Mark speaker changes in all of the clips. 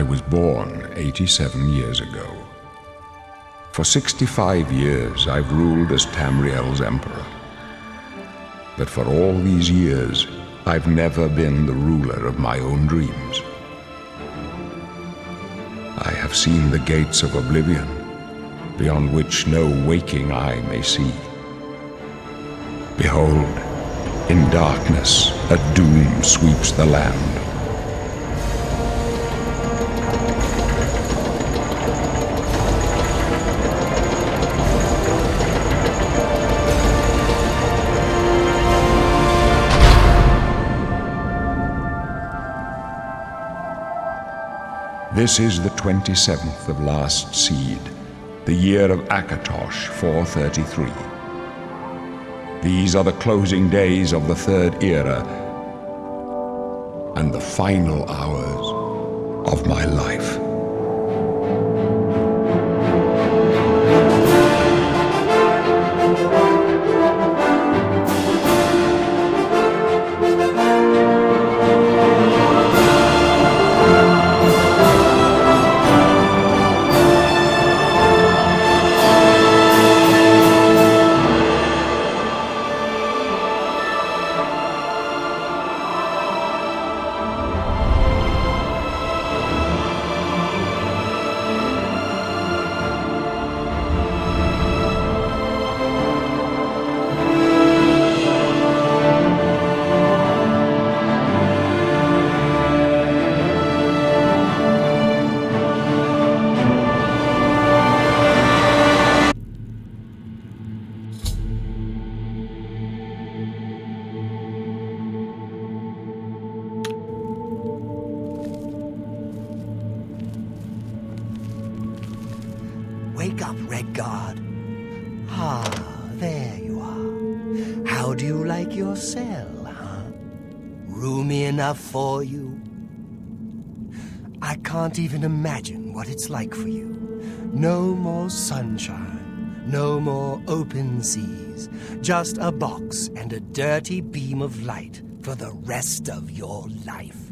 Speaker 1: I was born 87 years ago. For 65 years I've ruled as Tamriel's emperor. But for all these years, I've never been the ruler of my own dreams. I have seen the gates of Oblivion, beyond which no waking eye may see. Behold, in darkness, a doom sweeps the land. This is the 27th of last seed, the year of Akatosh 433. These are the closing days of the Third Era and the final hours of my life.
Speaker 2: Wake up, Redguard. Ah, there you are. How do you like your cell, huh? Roomy enough for you? I can't even imagine what it's like for you. No more sunshine, no more open seas, just a box and a dirty beam of light for the rest of your life.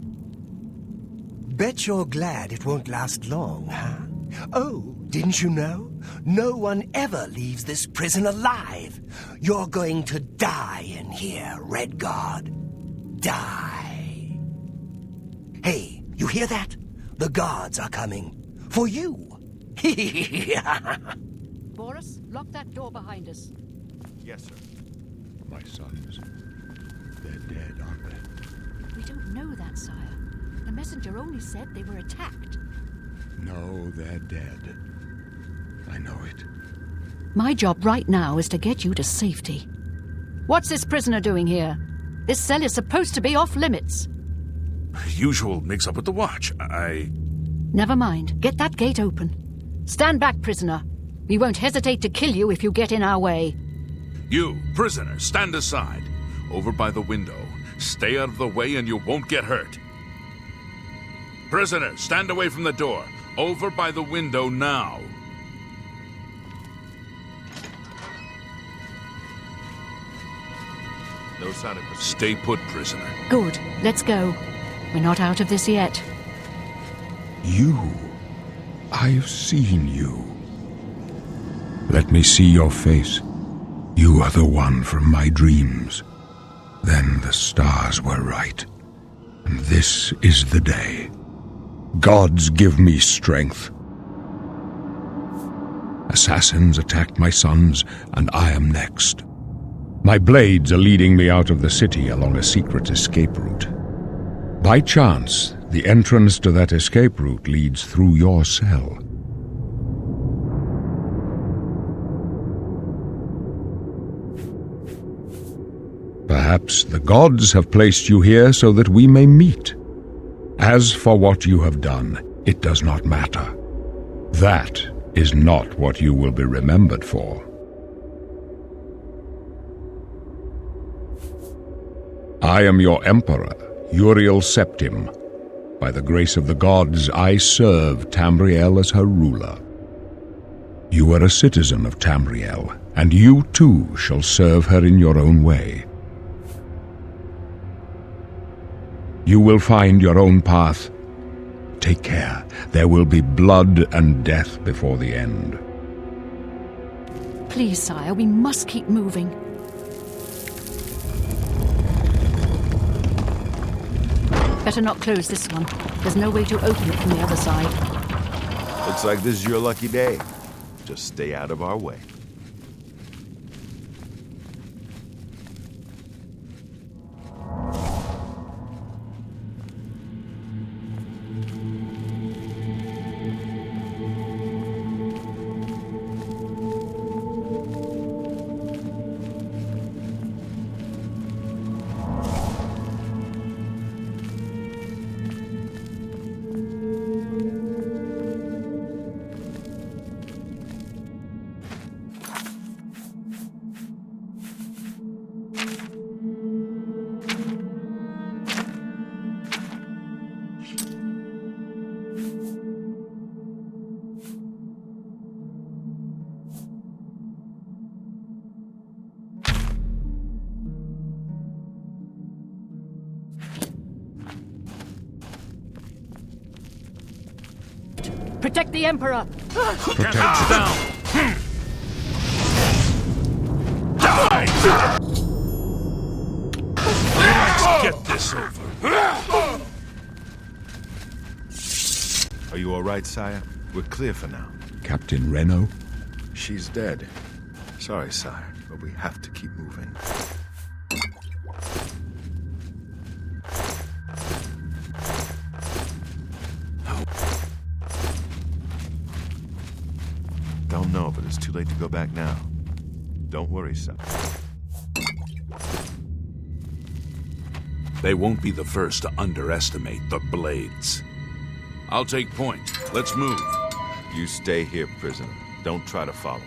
Speaker 2: Bet you're glad it won't last long, huh? Oh, didn't you know? No one ever leaves this prison alive. You're going to die in here, Redguard. Die. Hey, you hear that? The guards are coming. For you.
Speaker 3: Boris, lock that door behind us.
Speaker 4: Yes, sir.
Speaker 1: My sons, they're dead, aren't they?
Speaker 3: We don't know that, sire. The messenger only said they were attacked.
Speaker 1: No, they're dead. I know it.
Speaker 3: My job right now is to get you to safety. What's this prisoner doing here? This cell is supposed to be off limits.
Speaker 4: Usual mix-up with the watch.
Speaker 3: Never mind. Get that gate open. Stand back, prisoner. We won't hesitate to kill you if you get in our way.
Speaker 4: You, prisoner, stand aside. Over by the window. Stay out of the way and you won't get hurt. Prisoner, stand away from the door. Over by the window now. No sign of pursuit. Stay put, prisoner.
Speaker 3: Good. Let's go. We're not out of this yet.
Speaker 1: You. I've seen you. Let me see your face. You are the one from my dreams. Then the stars were right. And this is the day. Gods give me strength. Assassins attacked my sons, and I am next. My blades are leading me out of the city along a secret escape route. By chance, the entrance to that escape route leads through your cell. Perhaps the gods have placed you here so that we may meet. As for what you have done, it does not matter. That is not what you will be remembered for. I am your emperor, Uriel Septim. By the grace of the gods, I serve Tamriel as her ruler. You are a citizen of Tamriel, and you too shall serve her in your own way. You will find your own path, Take care. There will be blood and death before the end.
Speaker 3: Please, sire, we must keep moving. Better not close this one. There's no way to open it from the other side.
Speaker 5: Looks like this is your lucky day. Just stay out of our way.
Speaker 3: Protect the Emperor!
Speaker 4: Protect down! Die! Let's get this over.
Speaker 5: Are you all right, sire? We're clear for now.
Speaker 1: Captain Reno?
Speaker 5: She's dead. Sorry, sire, but we have to keep moving. Don't know, but it's too late to go back now. Don't worry, sir.
Speaker 4: They won't be the first to underestimate the Blades. I'll take point. Let's move.
Speaker 5: You stay here, prisoner. Don't try to follow us.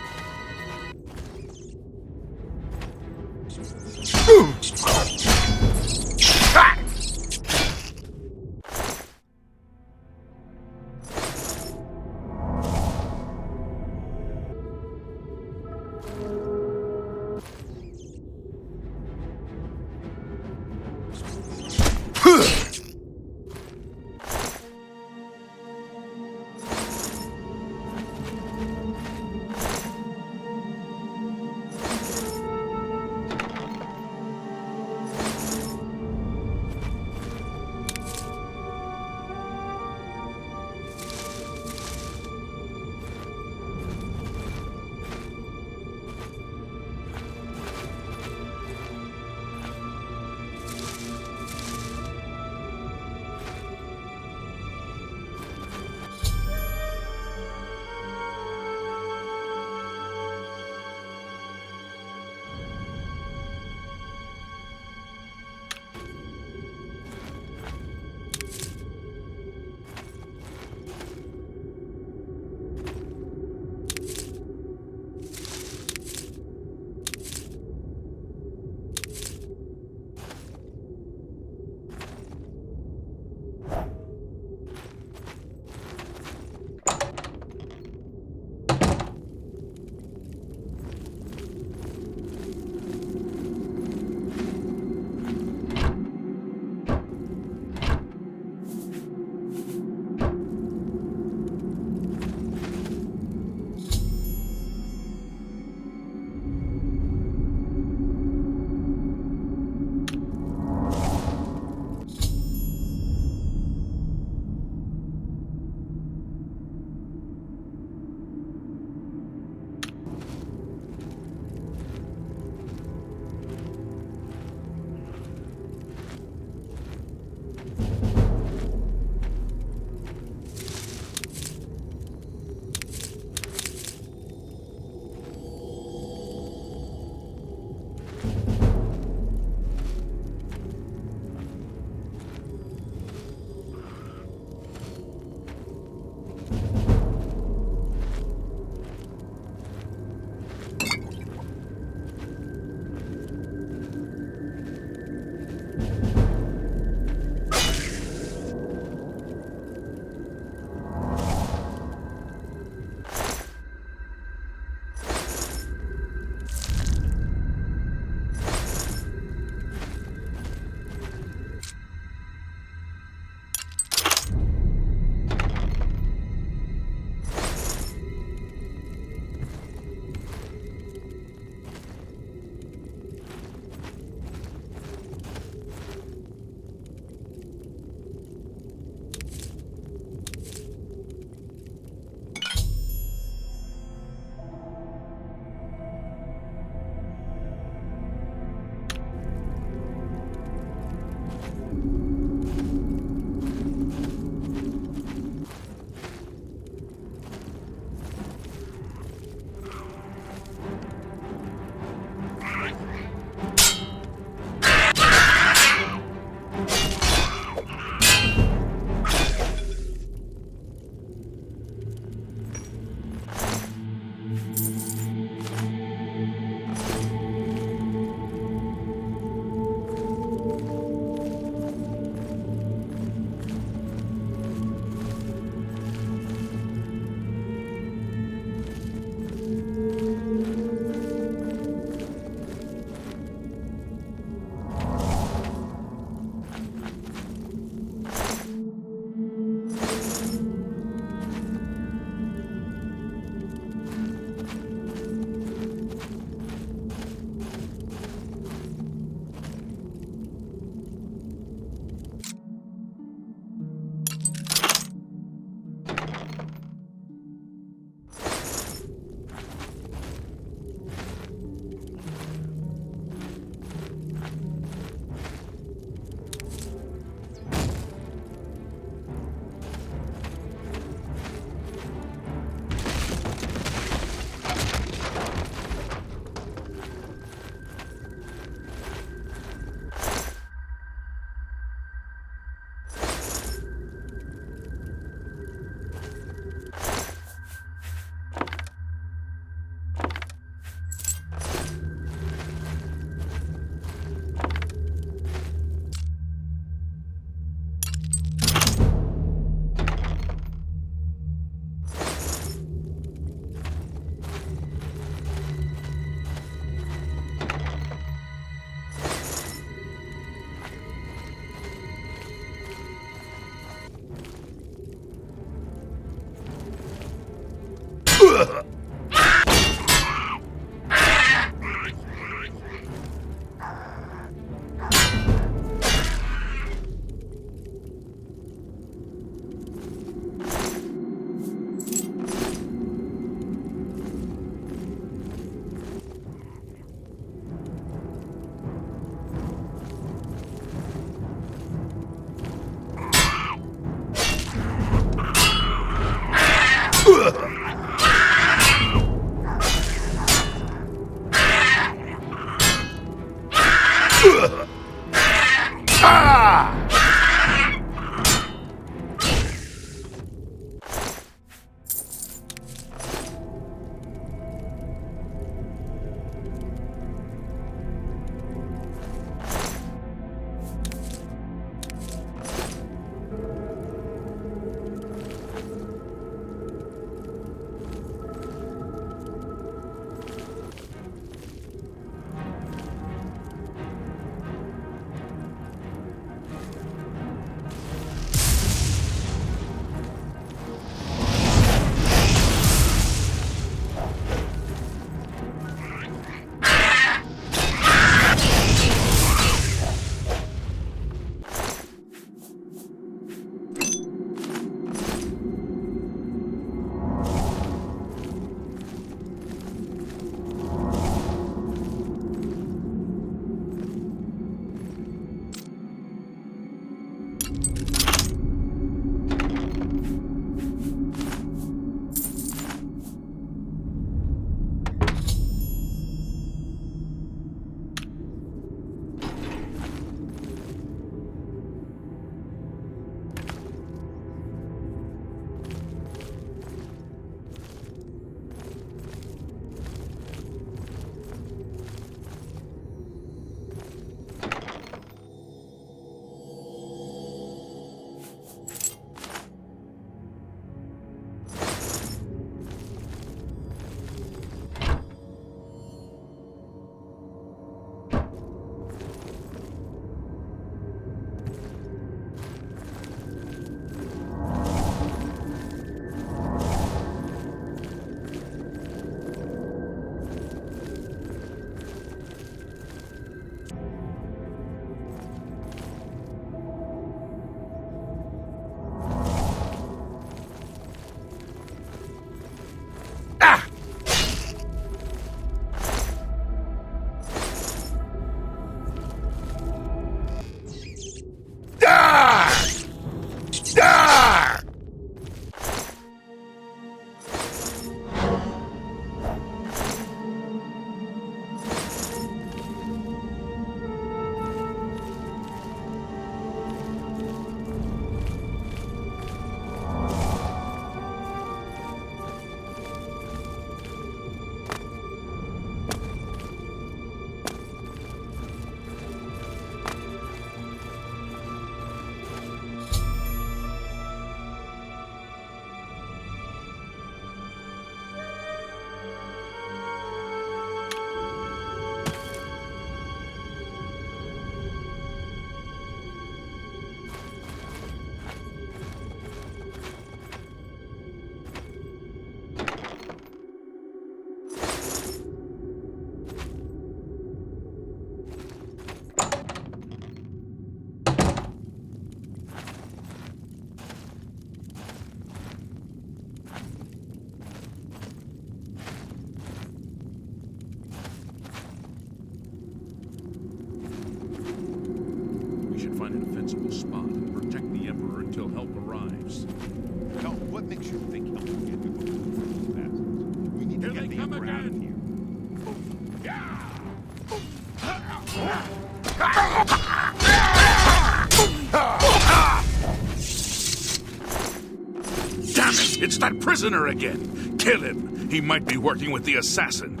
Speaker 4: It's that prisoner again! Kill him! He might be working with the assassin.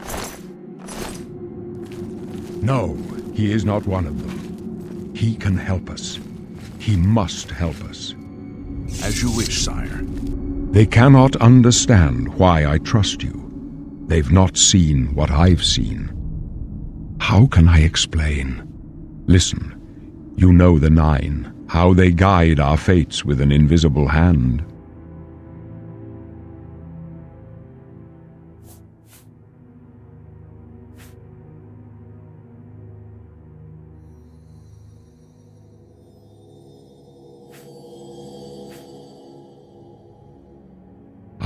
Speaker 1: No, he is not one of them. He can help us. He must help us.
Speaker 4: As you wish, sire.
Speaker 1: They cannot understand why I trust you. They've not seen what I've seen. How can I explain? Listen, you know the Nine, how they guide our fates with an invisible hand.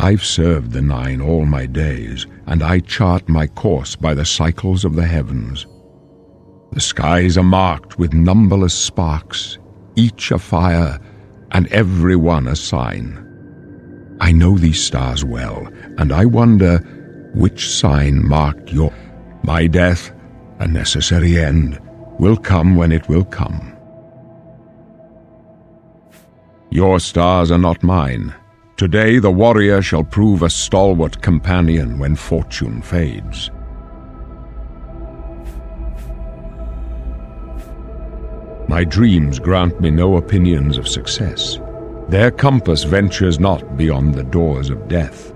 Speaker 1: I've served the Nine all my days, and I chart my course by the cycles of the heavens. The skies are marked with numberless sparks, each a fire, and every one a sign. I know these stars well, and I wonder which sign marked your... My death, a necessary end, will come when it will come. Your stars are not mine. Today the warrior shall prove a stalwart companion when fortune fades. My dreams grant me no opinions of success. Their compass ventures not beyond the doors of death.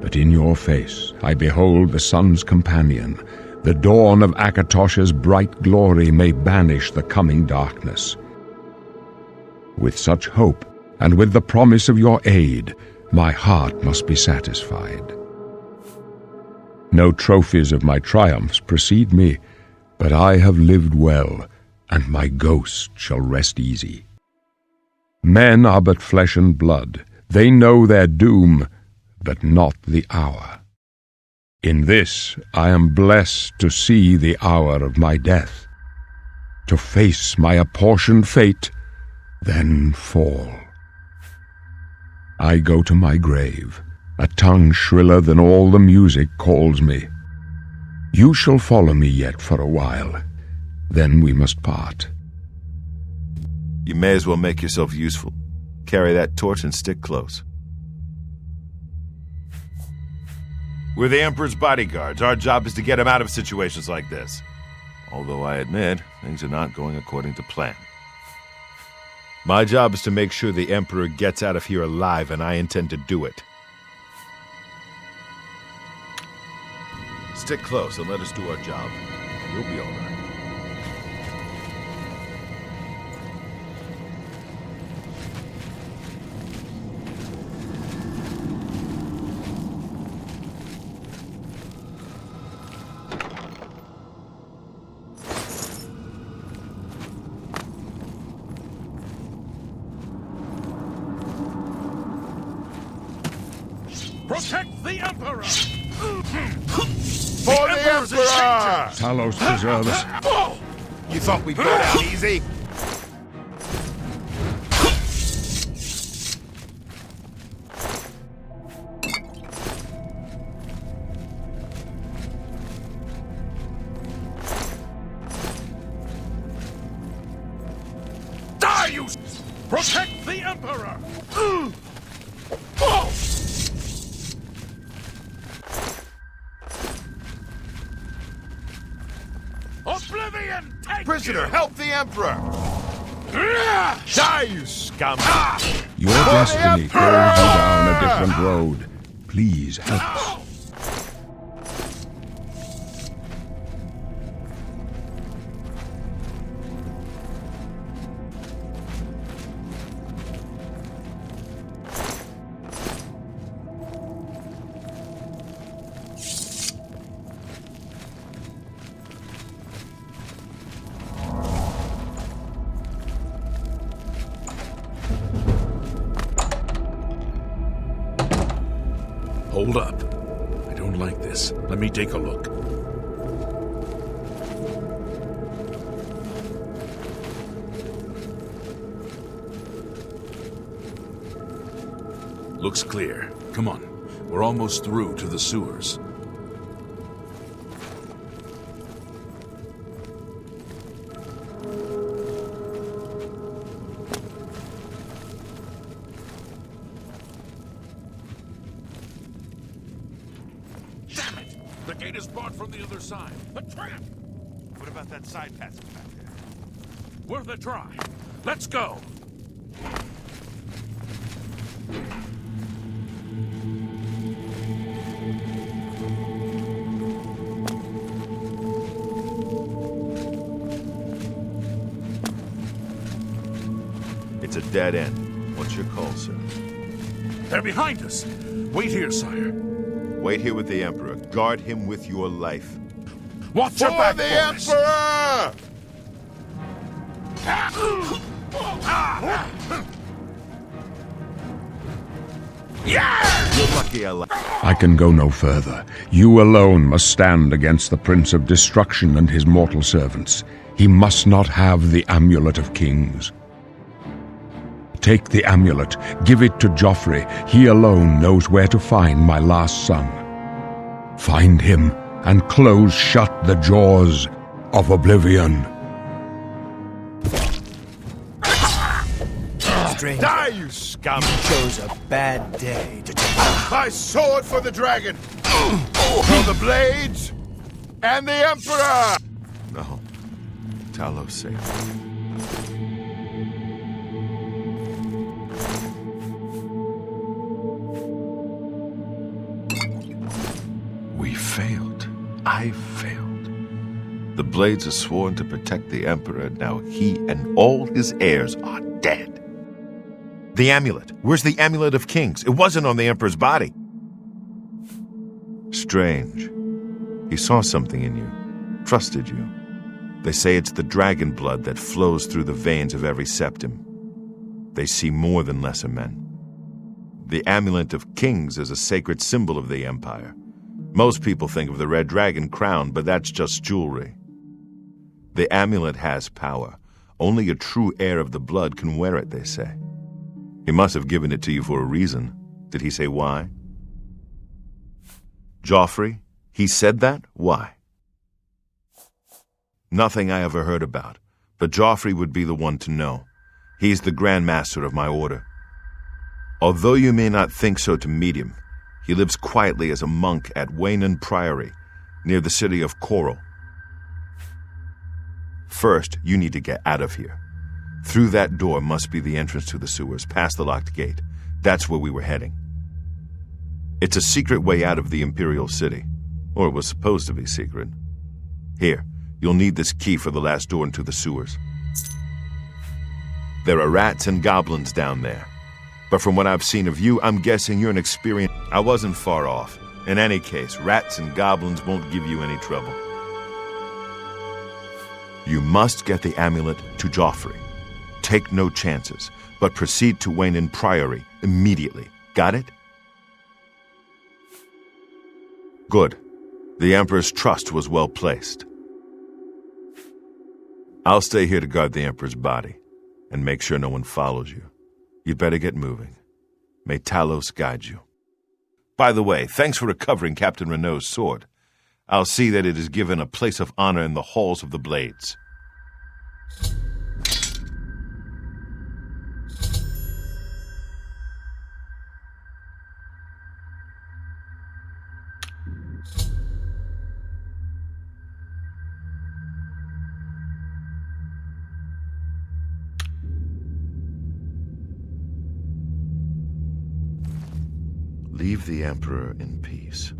Speaker 1: But in your face I behold the sun's companion. The dawn of Akatosh's bright glory may banish the coming darkness. With such hope, and with the promise of your aid, my heart must be satisfied. No trophies of my triumphs precede me, but I have lived well, and my ghost shall rest easy. Men are but flesh and blood. They know their doom, but not the hour. In this I am blessed to see the hour of my death, to face my apportioned fate, then fall. I go to my grave. A tongue shriller than all the music calls me. You shall follow me yet for a while, then we must part.
Speaker 5: You may as well make yourself useful. Carry that torch and stick close. We're the Emperor's bodyguards. Our job is to get him out of situations like this. Although I admit, things are not going according to plan. My job is to make sure the Emperor gets out of here alive, and I intend to do it. Stick close and let us do our job. You'll be all right.
Speaker 4: Protect the Emperor!
Speaker 5: For the Emperor!
Speaker 1: Talos preserve us.
Speaker 5: You thought we'd go down easy?
Speaker 4: Die, you... Protect the Emperor! Oblivion, take
Speaker 5: Prisoner,
Speaker 4: you!
Speaker 5: help the Emperor! Die, you scum!
Speaker 1: Your destiny calls you down a different road. Please help us.
Speaker 4: Hold up. I don't like this. Let me take a look. Looks clear. Come on. We're almost through to the sewers. Damn it! The gate is barred from the other side. A trap!
Speaker 5: What about that side passage back there?
Speaker 4: Worth a try. Let's go!
Speaker 5: It's a dead end. What's your call, sir?
Speaker 4: They're behind us! Wait here, sire.
Speaker 5: Wait here with the Emperor. Guard him with your life.
Speaker 4: Watch your back,
Speaker 5: the
Speaker 4: boys.
Speaker 5: Emperor! You're lucky I
Speaker 1: I can go no further. You alone must stand against the Prince of Destruction and his mortal servants. He must not have the Amulet of Kings. Take the amulet, give it to Joffrey. He alone knows where to find my last son. Find him and close shut the jaws of Oblivion.
Speaker 2: Stranger,
Speaker 5: Die, you scum!
Speaker 2: you chose a bad day to take
Speaker 5: My sword for the dragon! For the blades! And the Emperor! No. Talos saved. We failed. I failed. The blades are sworn to protect the Emperor. Now he and all his heirs are dead. The amulet. Where's the Amulet of Kings? It wasn't on the Emperor's body. Strange. He saw something in you. Trusted you. They say it's the dragon blood that flows through the veins of every septim. They see more than lesser men. The Amulet of Kings is a sacred symbol of the Empire. Most people think of the red dragon crown, but that's just jewelry. The amulet has power. Only a true heir of the blood can wear it, they say. He must have given it to you for a reason. Did he say why? Joffrey? He said that? Why? Nothing I ever heard about, but Joffrey would be the one to know. He's the Grand Master of my order. Although you may not think so to meet him, he lives quietly as a monk at Weynon Priory, near the city of Coral. First, you need to get out of here. Through that door must be the entrance to the sewers, past the locked gate. That's where we were heading. It's a secret way out of the Imperial City. Or it was supposed to be secret. Here, you'll need this key for the last door into the sewers. There are rats and goblins down there. But from what I've seen of you, I'm guessing you're an experienced... I wasn't far off. In any case, rats and goblins won't give you any trouble. You must get the amulet to Joffrey. Take no chances, but proceed to Weynon Priory immediately. Got it? Good. The Emperor's trust was well placed. I'll stay here to guard the Emperor's body, and make sure no one follows you. You'd better get moving. May Talos guide you. By the way, thanks for recovering Captain Renault's sword. I'll see that it is given a place of honor in the halls of the Blades. Leave the Emperor in peace.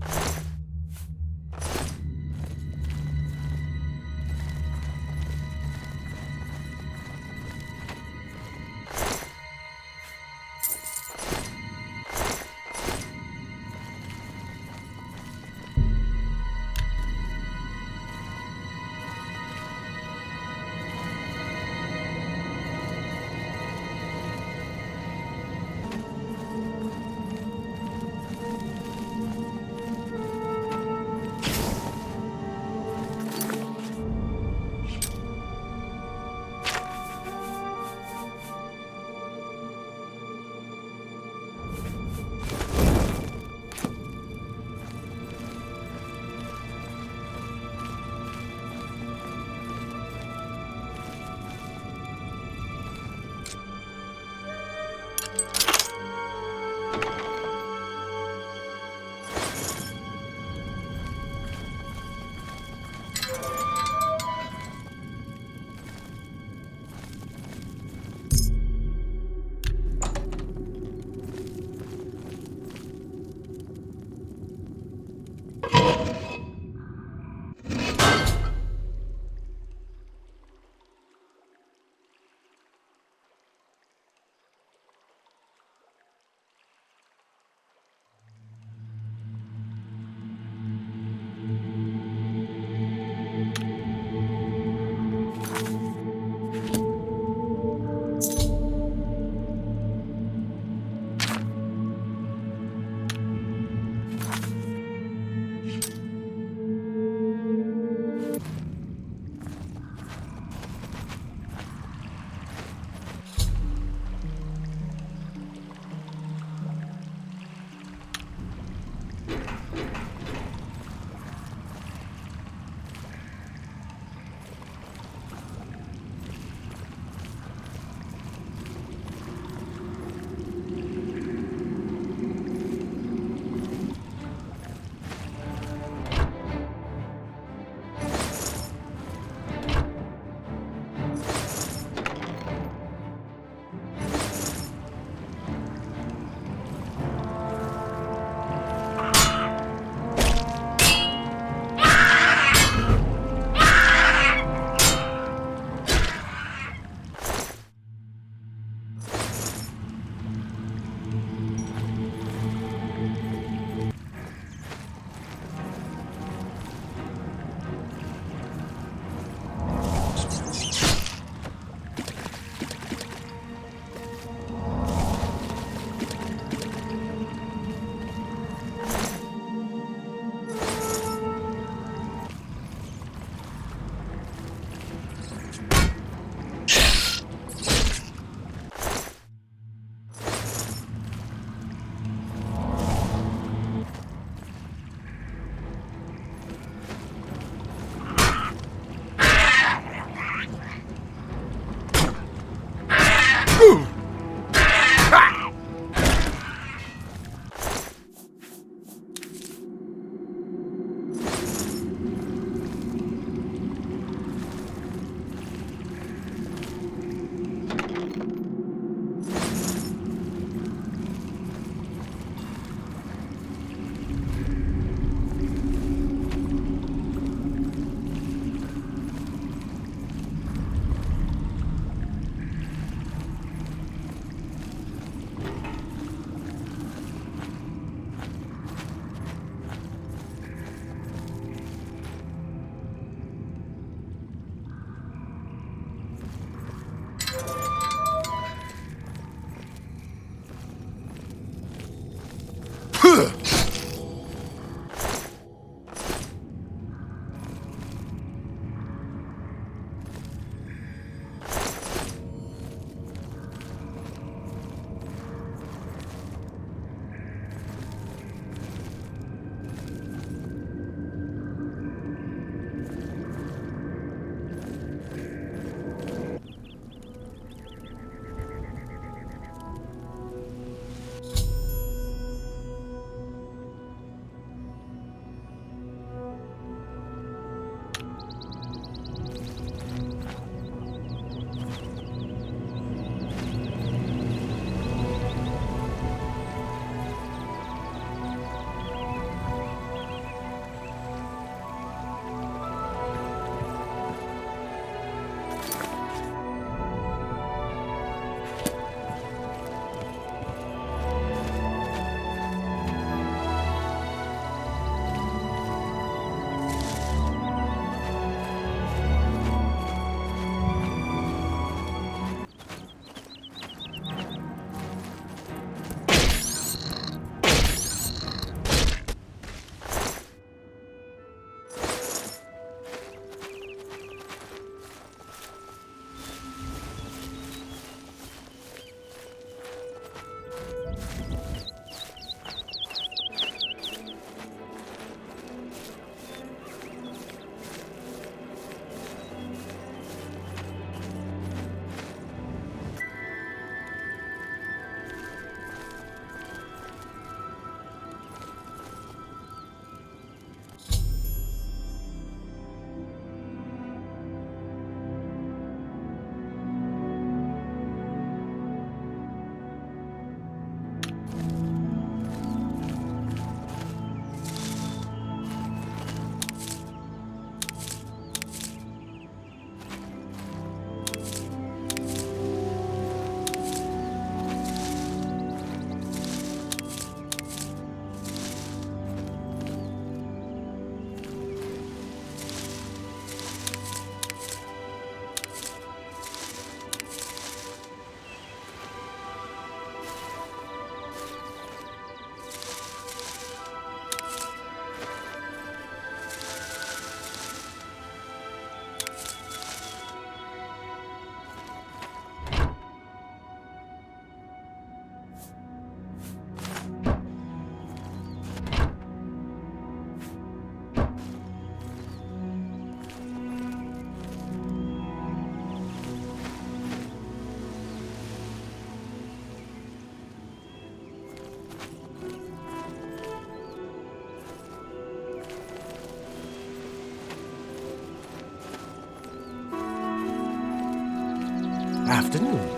Speaker 2: afternoon.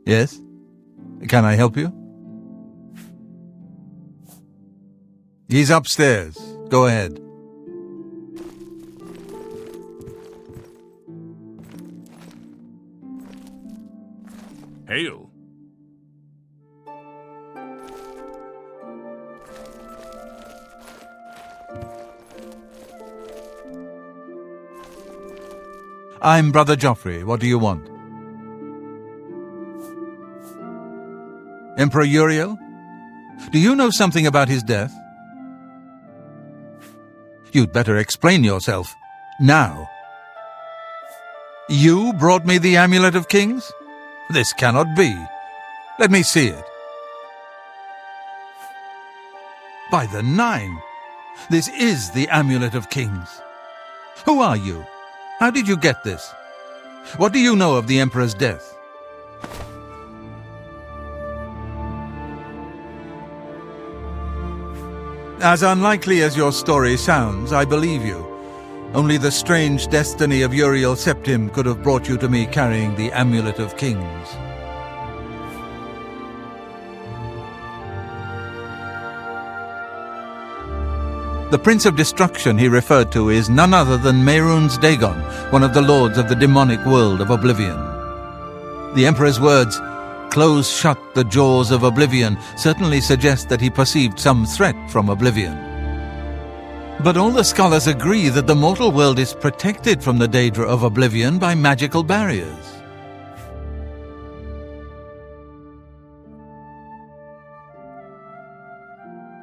Speaker 6: Yes? Can I help you? He's upstairs. Go ahead.
Speaker 4: Hail.
Speaker 6: I'm Brother Joffrey. What do you want? Emperor Uriel? Do you know something about his death? You'd better explain yourself. Now. You brought me the Amulet of Kings? This cannot be. Let me see it. By the Nine! This is the Amulet of Kings. Who are you? How did you get this? What do you know of the Emperor's death? As unlikely as your story sounds, I believe you. Only the strange destiny of Uriel Septim could have brought you to me carrying the Amulet of Kings. The Prince of Destruction he referred to is none other than Mehrunes Dagon, one of the lords of the demonic world of Oblivion. The Emperor's words, "Close shut the jaws of Oblivion," certainly suggest that he perceived some threat from Oblivion. But all the scholars agree that the mortal world is protected from the danger of Oblivion by magical barriers.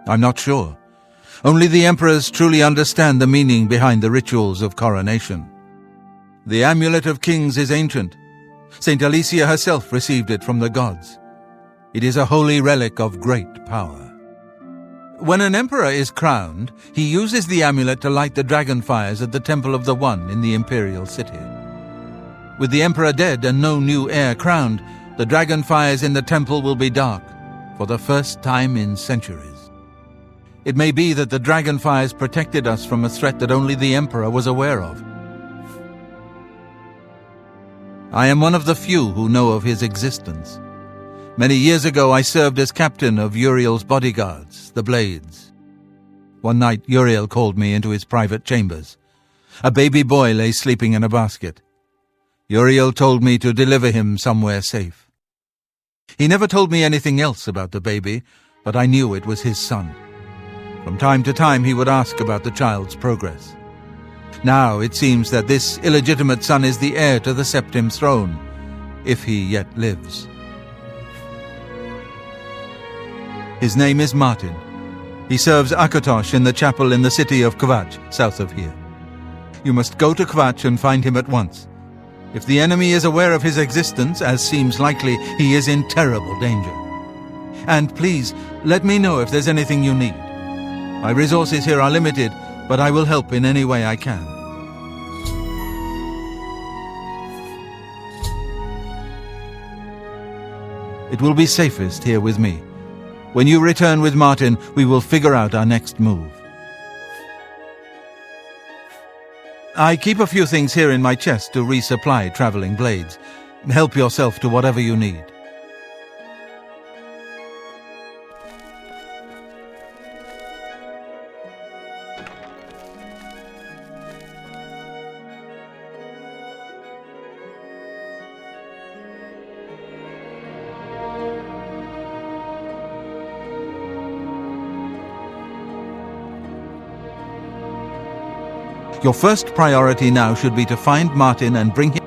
Speaker 6: I'm not sure. Only the emperors truly understand the meaning behind the rituals of coronation. The Amulet of Kings is ancient. Saint Alicia herself received it from the gods. It is a holy relic of great power. When an emperor is crowned, he uses the amulet to light the dragon fires at the Temple of the One in the imperial city. With the emperor dead and no new heir crowned, the dragon fires in the temple will be dark, for the first time in centuries. It may be that the dragon fires protected us from a threat that only the emperor was aware of. I am one of the few who know of his existence. Many years ago I served as captain of Uriel's bodyguards, the Blades. One night Uriel called me into his private chambers. A baby boy lay sleeping in a basket. Uriel told me to deliver him somewhere safe. He never told me anything else about the baby, but I knew it was his son. From time to time he would ask about the child's progress. Now it seems that this illegitimate son is the heir to the Septim throne, if he yet lives. His name is Martin. He serves Akatosh in the chapel in the city of Kvatch, south of here. You must go to Kvatch and find him at once. If the enemy is aware of his existence, as seems likely, he is in terrible danger. And please, let me know if there's anything you need. My resources here are limited, but I will help in any way I can. It will be safest here with me. When you return with Martin, we will figure out our next move. I keep a few things here in my chest to resupply traveling blades. Help yourself to whatever you need. Your first priority now should be to find Martin and bring him.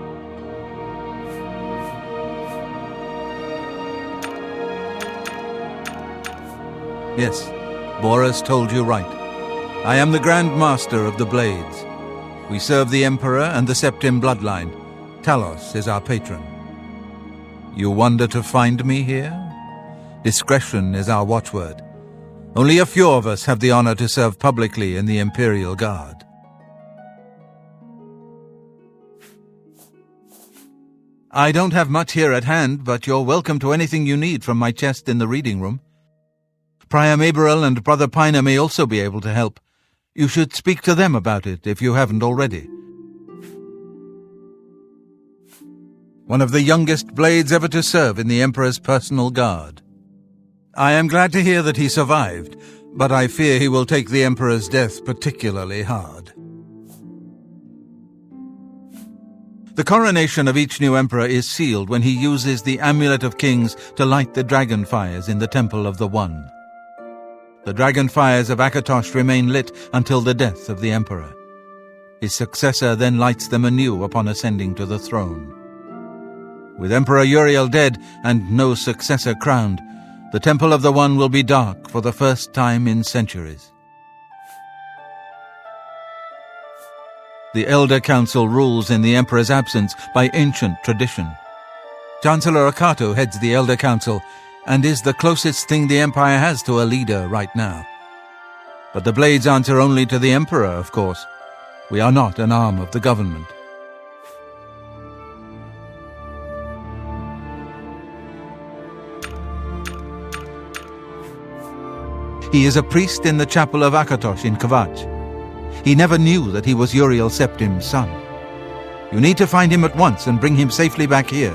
Speaker 6: Yes, Boris told you right. I am the Grand Master of the Blades. We serve the Emperor and the Septim bloodline. Talos is our patron. You wonder to find me here? Discretion is our watchword. Only a few of us have the honor to serve publicly in the Imperial Guard. I don't have much here at hand, but you're welcome to anything you need from my chest in the reading room. Prior Maberel and Brother Piner may also be able to help. You should speak to them about it if you haven't already. One of the youngest blades ever to serve in the Emperor's personal guard. I am glad to hear that he survived, but I fear he will take the Emperor's death particularly hard. The coronation of each new emperor is sealed when he uses the Amulet of Kings to light the dragon fires in the Temple of the One. The dragon fires of Akatosh remain lit until the death of the emperor. His successor then lights them anew upon ascending to the throne. With Emperor Uriel dead and no successor crowned, the Temple of the One will be dark for the first time in centuries. The Elder Council rules in the Emperor's absence by ancient tradition. Chancellor Akato heads the Elder Council and is the closest thing the Empire has to a leader right now. But the Blades answer only to the Emperor, of course. We are not an arm of the government. He is a priest in the chapel of Akatosh in Kvatch. He never knew that he was Uriel Septim's son. You need to find him at once and bring him safely back here.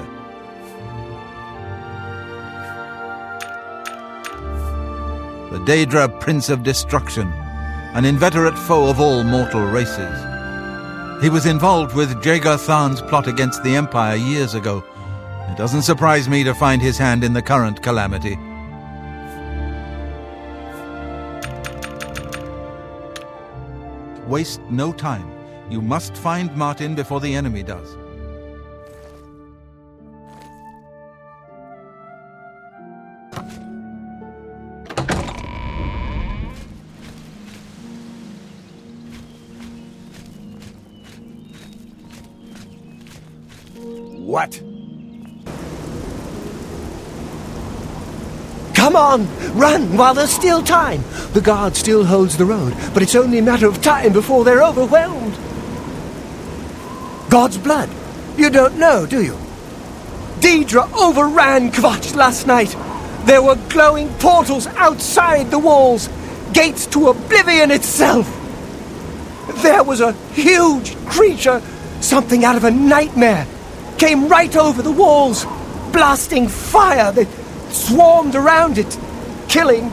Speaker 6: The Daedra Prince of Destruction, an inveterate foe of all mortal races. He was involved with Jagar Tharn's plot against the Empire years ago. It doesn't surprise me to find his hand in the current calamity. Waste no time. You must find Martin before the enemy does.
Speaker 2: What? Come on! Run while there's still time! The guard still holds the road, but it's only a matter of time before they're overwhelmed. God's blood. You don't know, do you? Daedra overran Kvatch last night. There were glowing portals outside the walls, gates to Oblivion itself. There was a huge creature, something out of a nightmare, came right over the walls, blasting fire that swarmed around it, killing.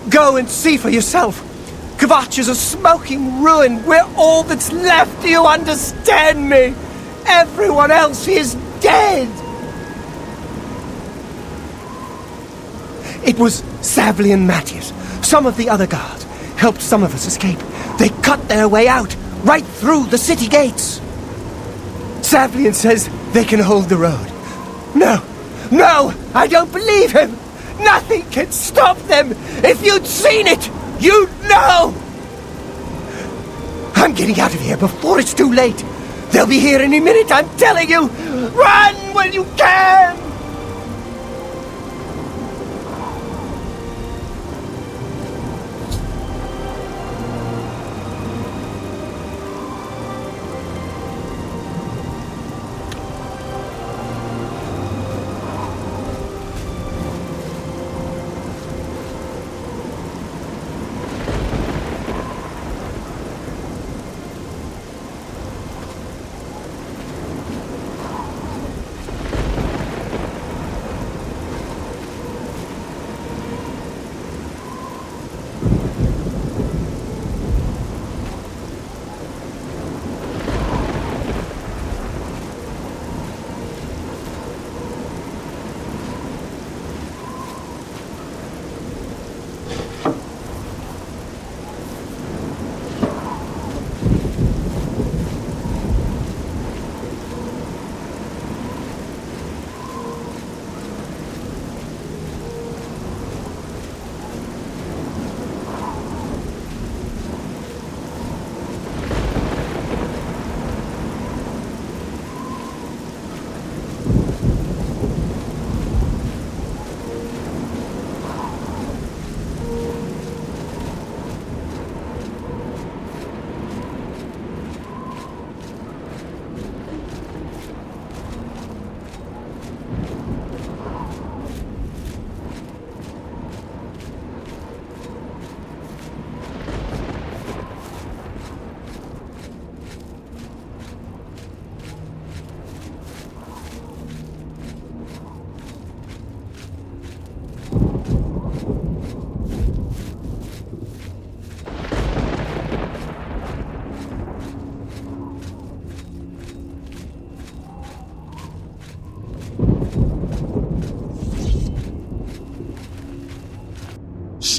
Speaker 2: Go and see for yourself. Kvatch is a smoking ruin. We're all that's left. Do you understand me? Everyone else is dead. It was Savli and Matthias. Some of the other guards helped some of us escape. They cut their way out, right through the city gates. Savlian says they can hold the road. No, I don't believe him. Nothing can stop them. If you'd seen it, you'd know. I'm getting out of here before it's too late. They'll be here any minute, I'm telling you. Run when you can.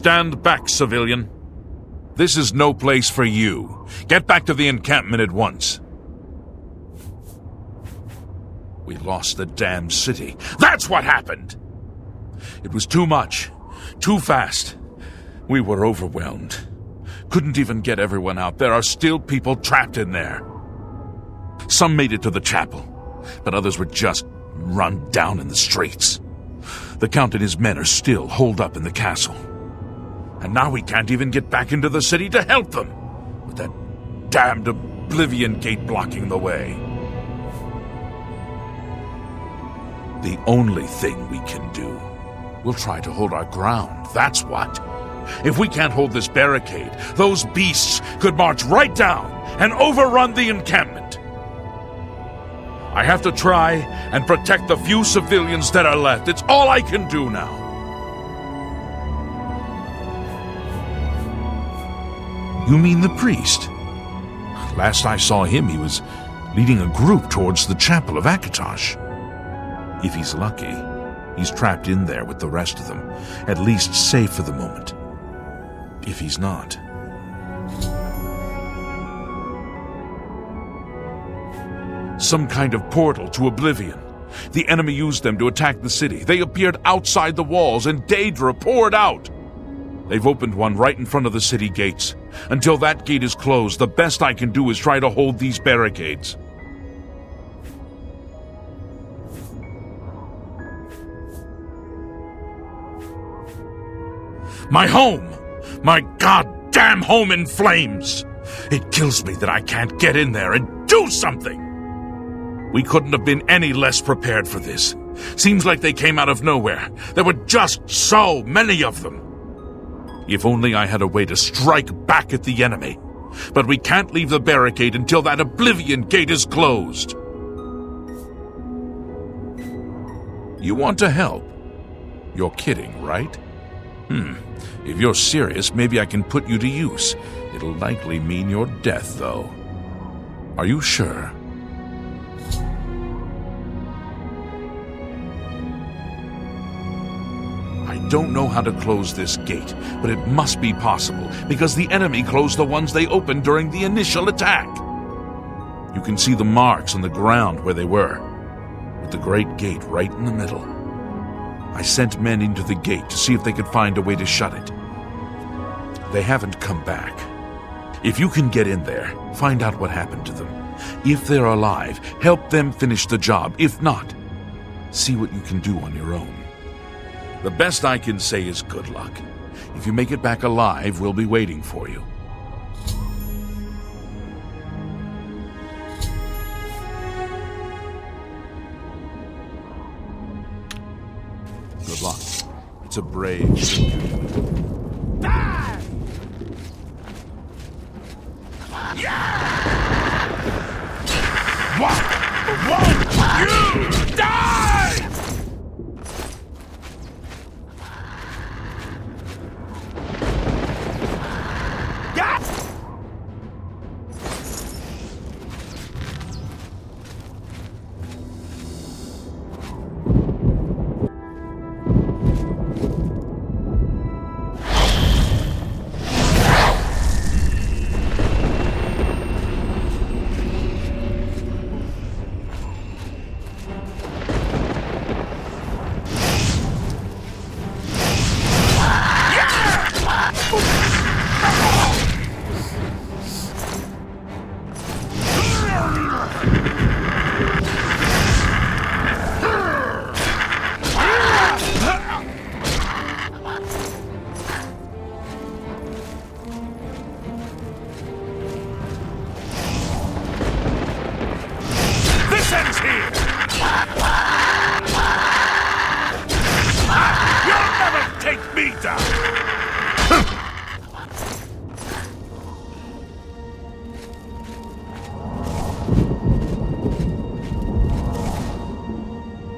Speaker 4: Stand back, civilian. This is no place for you. Get back to the encampment at once. We lost the damn city. That's what happened! It was too much. Too fast. We were overwhelmed. Couldn't even get everyone out. There are still people trapped in there. Some made it to the chapel, but others were just run down in the streets. The Count and his men are still holed up in the castle. And now we can't even get back into the city to help them, with that damned Oblivion gate blocking the way. The only thing we can do, we'll try to hold our ground, that's what. If we can't hold this barricade, those beasts could march right down and overrun the encampment. I have to try and protect the few civilians that are left. It's all I can do now. You mean the priest? Last I saw him, he was leading a group towards the chapel of Kvatch. If he's lucky, he's trapped in there with the rest of them, at least safe for the moment. If he's not... Some kind of portal to Oblivion. The enemy used them to attack the city. They appeared outside the walls, and Daedra poured out. They've opened one right in front of the city gates. Until that gate is closed, the best I can do is try to hold these barricades. My home! My goddamn home in flames! It kills me that I can't get in there and do something! We couldn't have been any less prepared for this. Seems like they came out of nowhere. There were just so many of them. If only I had a way to strike back at the enemy. But we can't leave the barricade until that Oblivion gate is closed. You want to help? You're kidding, right? If you're serious, maybe I can put you to use. It'll likely mean your death, though. Are you sure? I don't know how to close this gate, but it must be possible, because the enemy closed the ones they opened during the initial attack. You can see the marks on the ground where they were, with the great gate right in the middle. I sent men into the gate to see if they could find a way to shut it. They haven't come back. If you can get in there, find out what happened to them. If they're alive, help them finish the job. If not, see what you can do on your own. The best I can say is good luck. If you make it back alive, we'll be waiting for you. Good luck. It's a brave... Die! Yeah! Won't you die?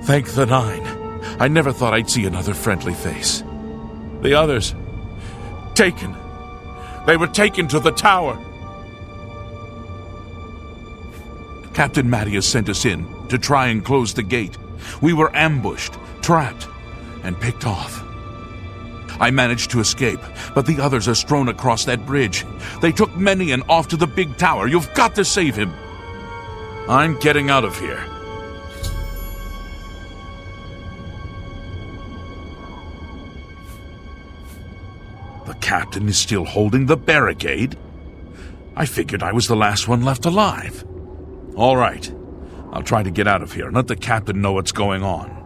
Speaker 4: Thank the Nine. I never thought I'd see another friendly face. The others... taken. They were taken to the tower. Captain Mattias sent us in to try and close the gate. We were ambushed, trapped, and picked off. I managed to escape, but the others are strewn across that bridge. They took Menion off to the big tower. You've got to save him. I'm getting out of here. The captain is still holding the barricade? I figured I was the last one left alive. All right. I'll try to get out of here and let the captain know what's going on.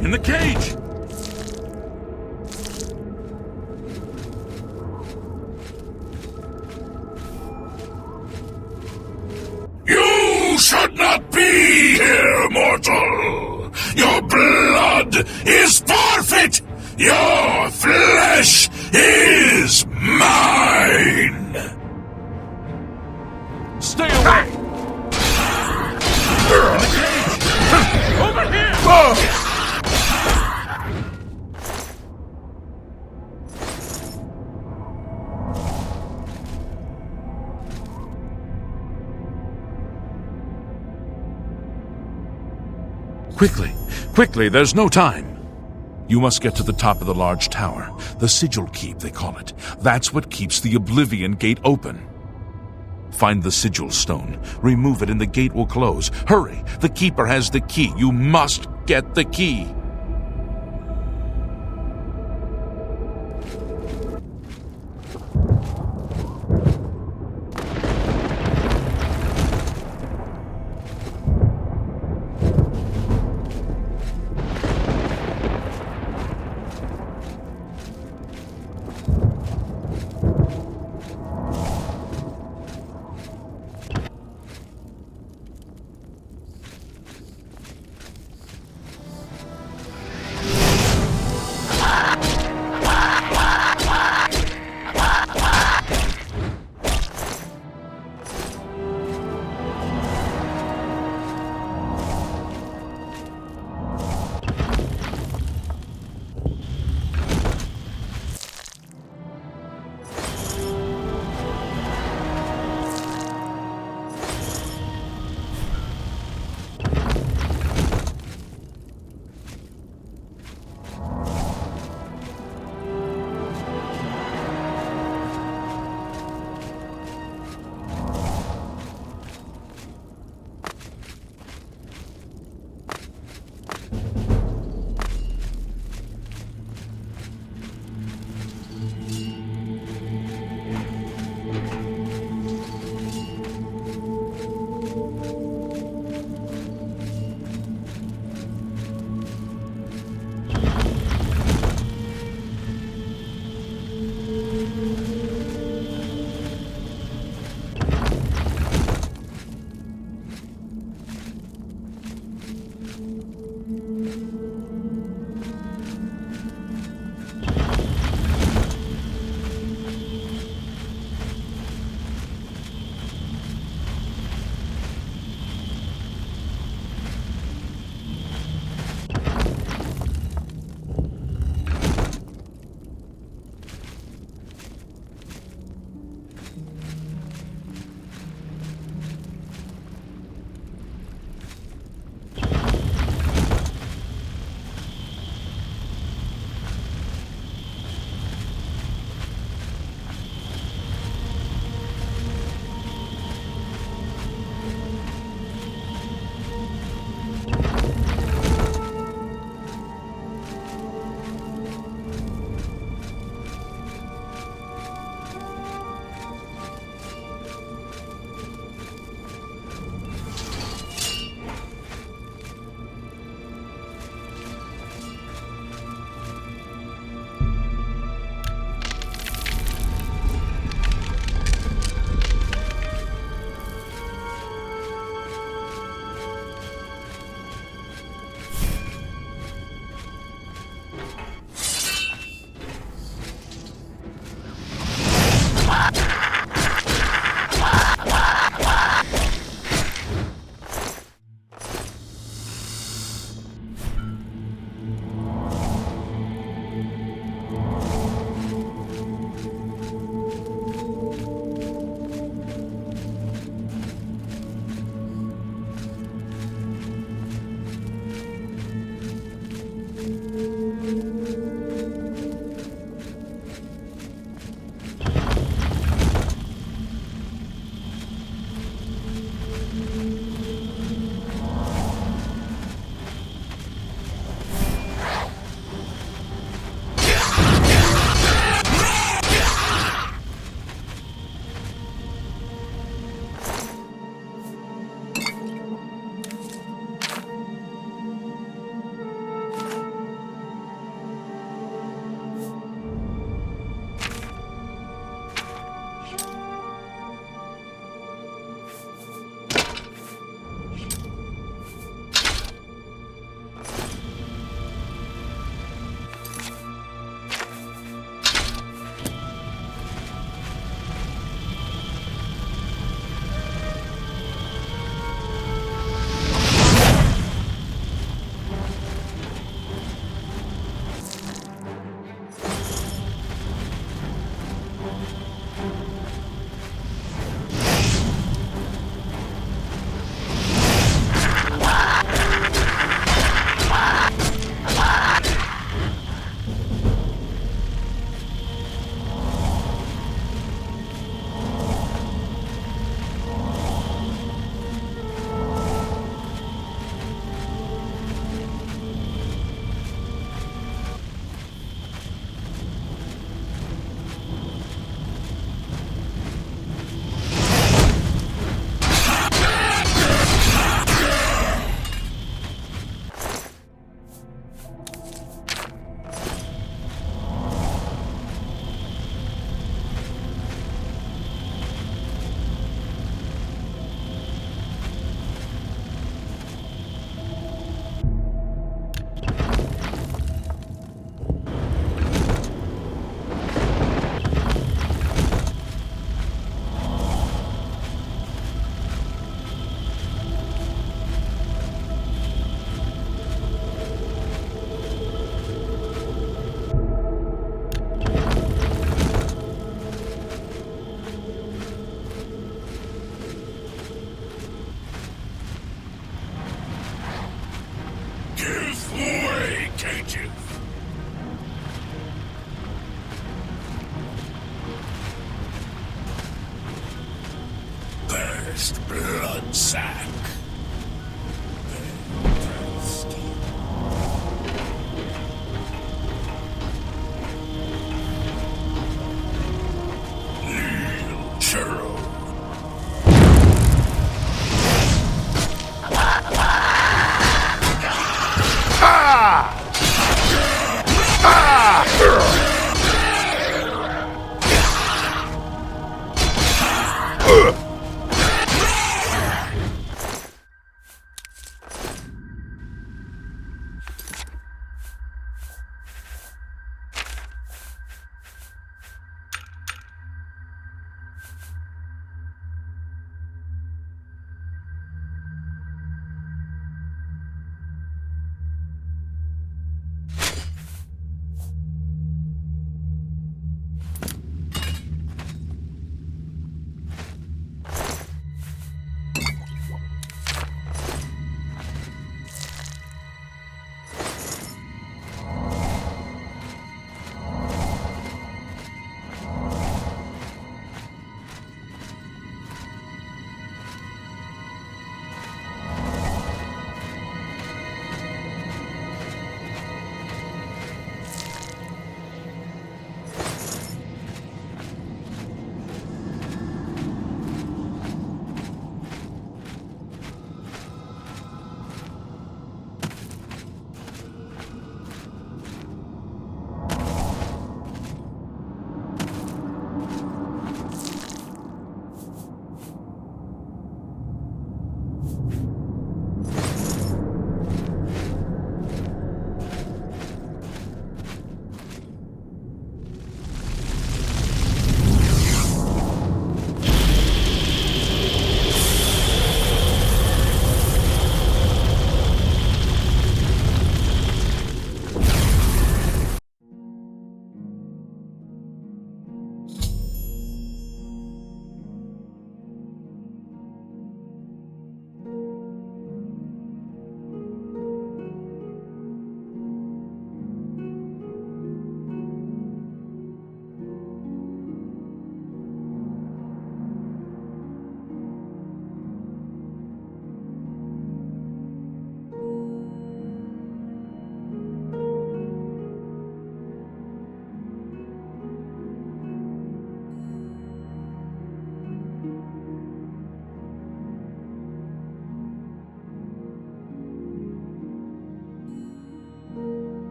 Speaker 4: In the cage!
Speaker 1: You should not be here, mortal! Your blood is forfeit! Your flesh is mine!
Speaker 4: Stay away! In the cage! Over here! Quickly! Quickly! There's no time! You must get to the top of the large tower. The Sigil Keep, they call it. That's what keeps the Oblivion Gate open. Find the Sigil Stone. Remove it and the gate will close. Hurry! The Keeper has the key. You must get the key.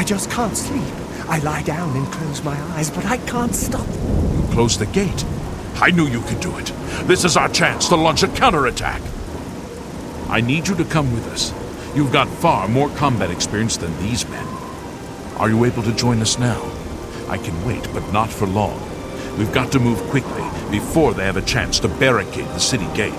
Speaker 2: I just can't sleep. I lie down and close my eyes, but I can't stop.
Speaker 4: You close the gate. I knew you could do it. This is our chance to launch a counterattack. I need you to come with us. You've got far more combat experience than these men. Are you able to join us now? I can wait, but not for long. We've got to move quickly before they have a chance to barricade the city gate.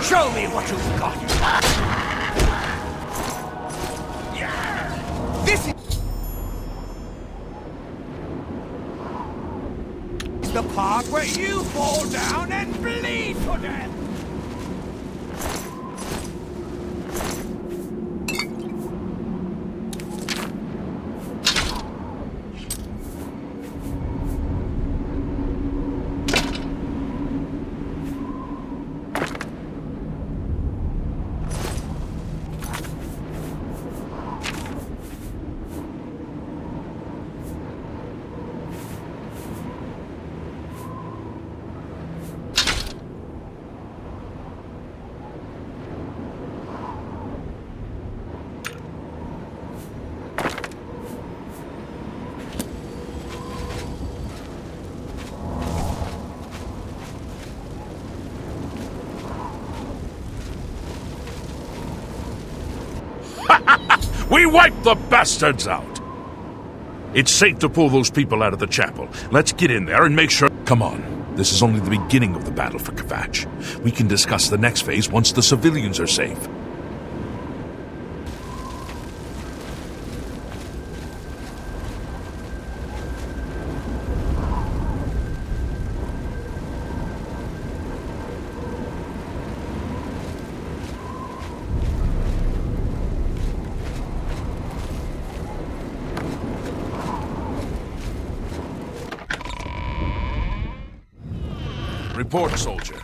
Speaker 2: Show me what you've got. This is the part where you fall down and bleed to death.
Speaker 4: We wiped the bastards out! It's safe to pull those people out of the chapel. Let's get in there and make sure... Come on. This is only the beginning of the battle for Kvatch. We can discuss the next phase once the civilians are safe. Report, soldier.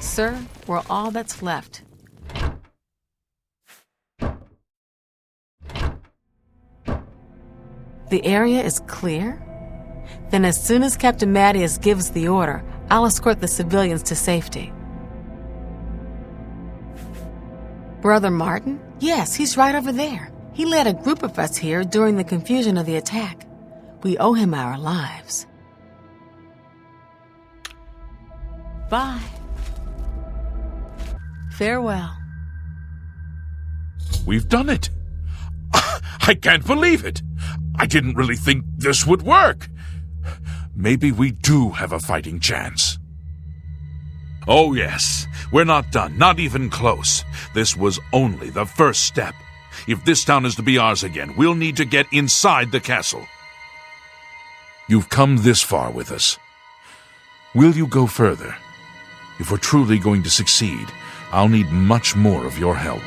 Speaker 7: Sir, we're all that's left. The area is clear? Then as soon as Captain Mattias gives the order, I'll escort the civilians to safety. Brother Martin? Yes, he's right over there. He led a group of us here during the confusion of the attack. We owe him our lives. Bye. Farewell.
Speaker 4: We've done it. I can't believe it. I didn't really think this would work. Maybe we do have a fighting chance. Oh yes, we're not done, not even close. This was only the first step. If this town is to be ours again, we'll need to get inside the castle. You've come this far with us. Will you go further? If we're truly going to succeed, I'll need much more of your help.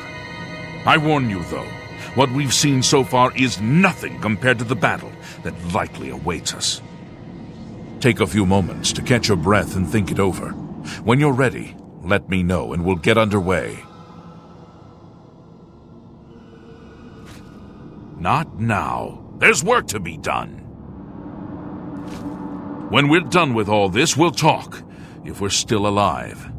Speaker 4: I warn you, though, what we've seen so far is nothing compared to the battle that likely awaits us. Take a few moments to catch your breath and think it over. When you're ready, let me know and we'll get underway. Not now. There's work to be done. When we're done with all this, we'll talk, if we're still alive.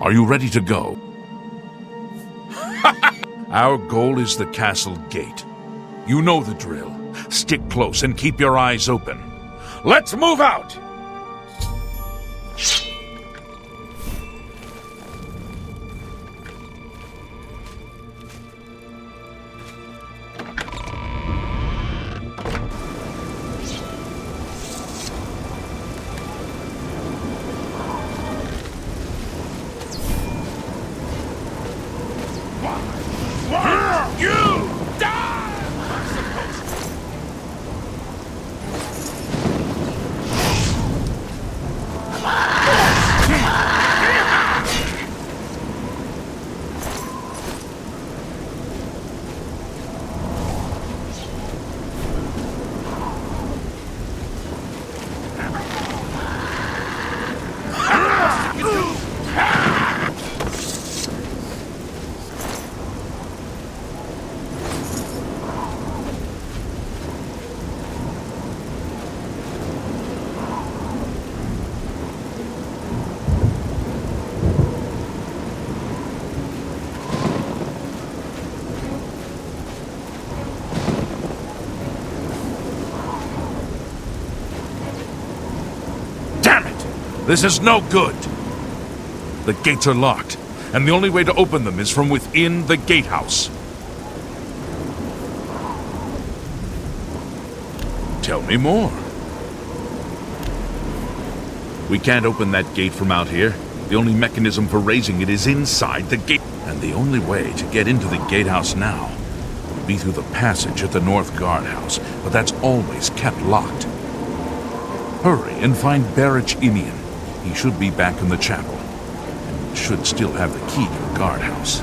Speaker 4: Are you ready to go? Our goal is the castle gate. You know the drill. Stick close and keep your eyes open. Let's move out! This is no good. The gates are locked, and the only way to open them is from within the gatehouse. Tell me more. We can't open that gate from out here. The only mechanism for raising it is inside the gate. And the only way to get into the gatehouse now would be through the passage at the North Guardhouse, but that's always kept locked. Hurry and find Barrich Imian. He should be back in the chapel, and should still have the key to the guardhouse.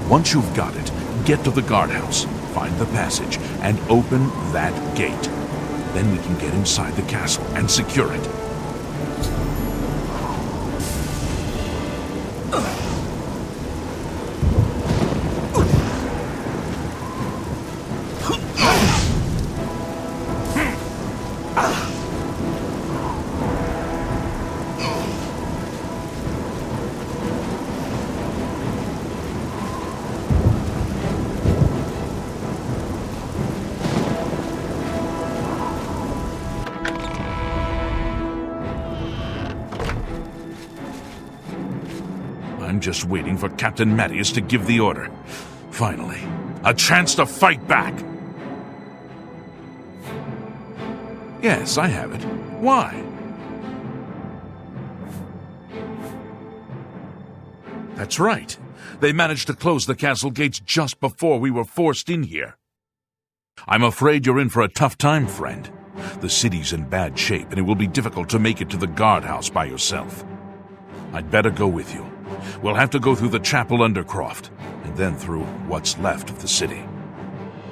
Speaker 4: Once you've got it, get to the guardhouse, find the passage, and open that gate. Then we can get inside the castle and secure it. I'm just waiting for Captain Mattias to give the order. Finally, a chance to fight back. Yes, I have it. Why? That's right. They managed to close the castle gates just before we were forced in here. I'm afraid you're in for a tough time, friend. The city's in bad shape, and it will be difficult to make it to the guardhouse by yourself. I'd better go with you. We'll have to go through the chapel undercroft, and then through what's left of the city.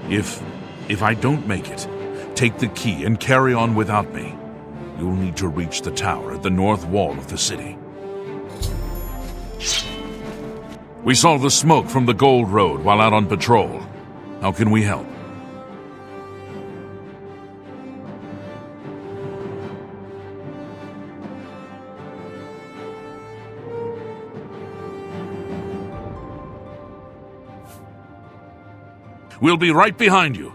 Speaker 4: If I don't make it, take the key and carry on without me. You'll need to reach the tower at the north wall of the city. We saw the smoke from the Gold Road while out on patrol. How can we help? We'll be right behind you.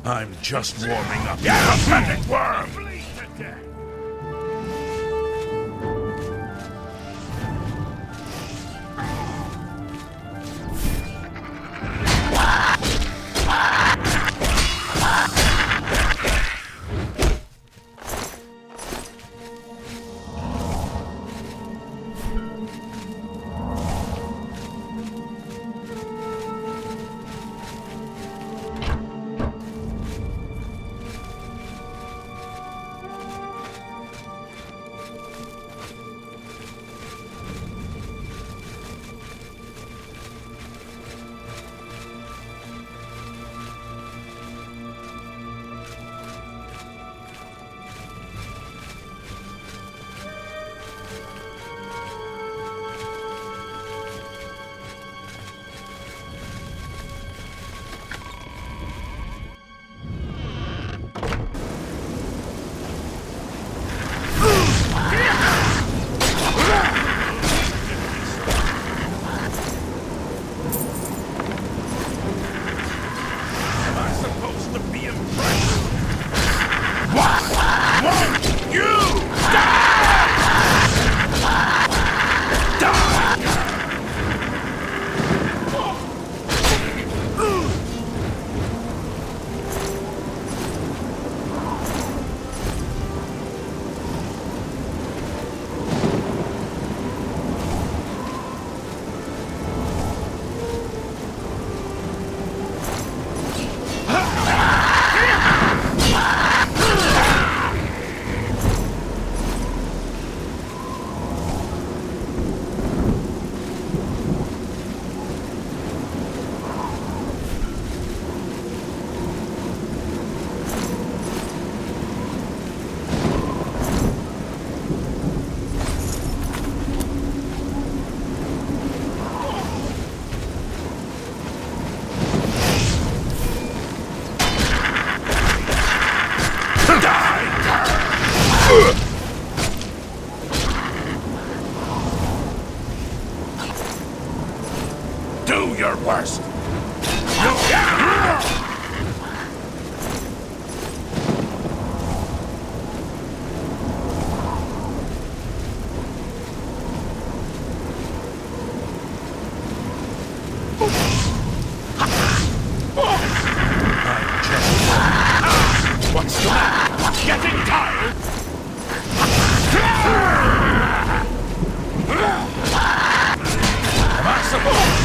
Speaker 4: I'm just warming up. You pathetic worm! Bleed to death! Do your worst! What's the matter? Getting tired? Am I supposed?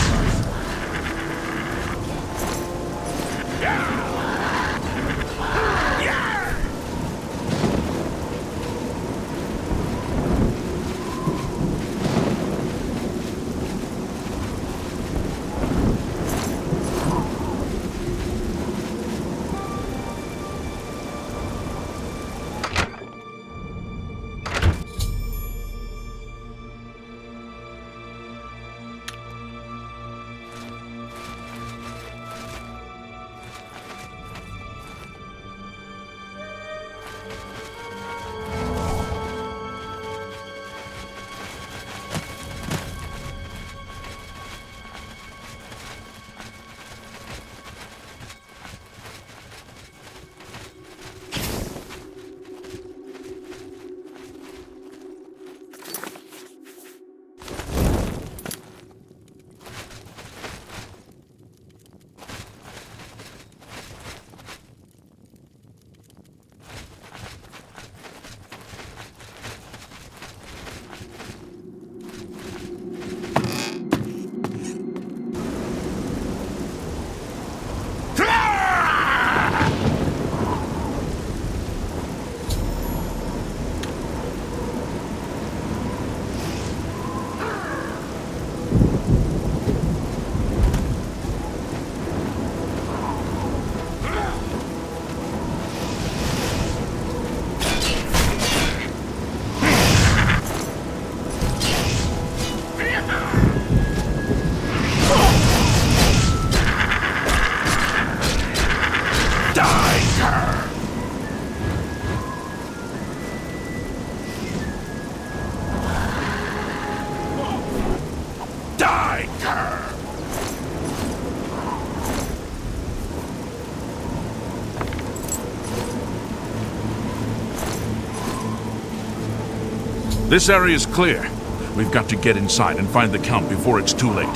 Speaker 4: This area is clear. We've got to get inside and find the Count before it's too late.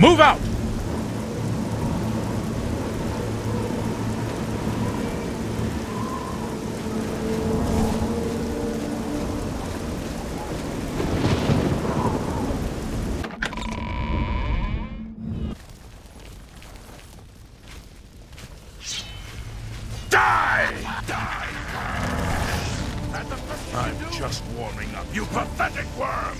Speaker 4: Move out! I'm just warming up, you pathetic worm!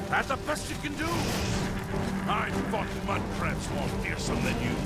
Speaker 4: That's the best you can do? I fought mud crabs more fearsome than you.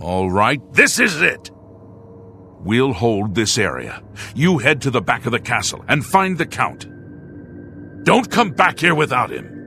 Speaker 4: All right, this is it! We'll hold this area. You head to the back of the castle and find the Count. Don't come back here without him.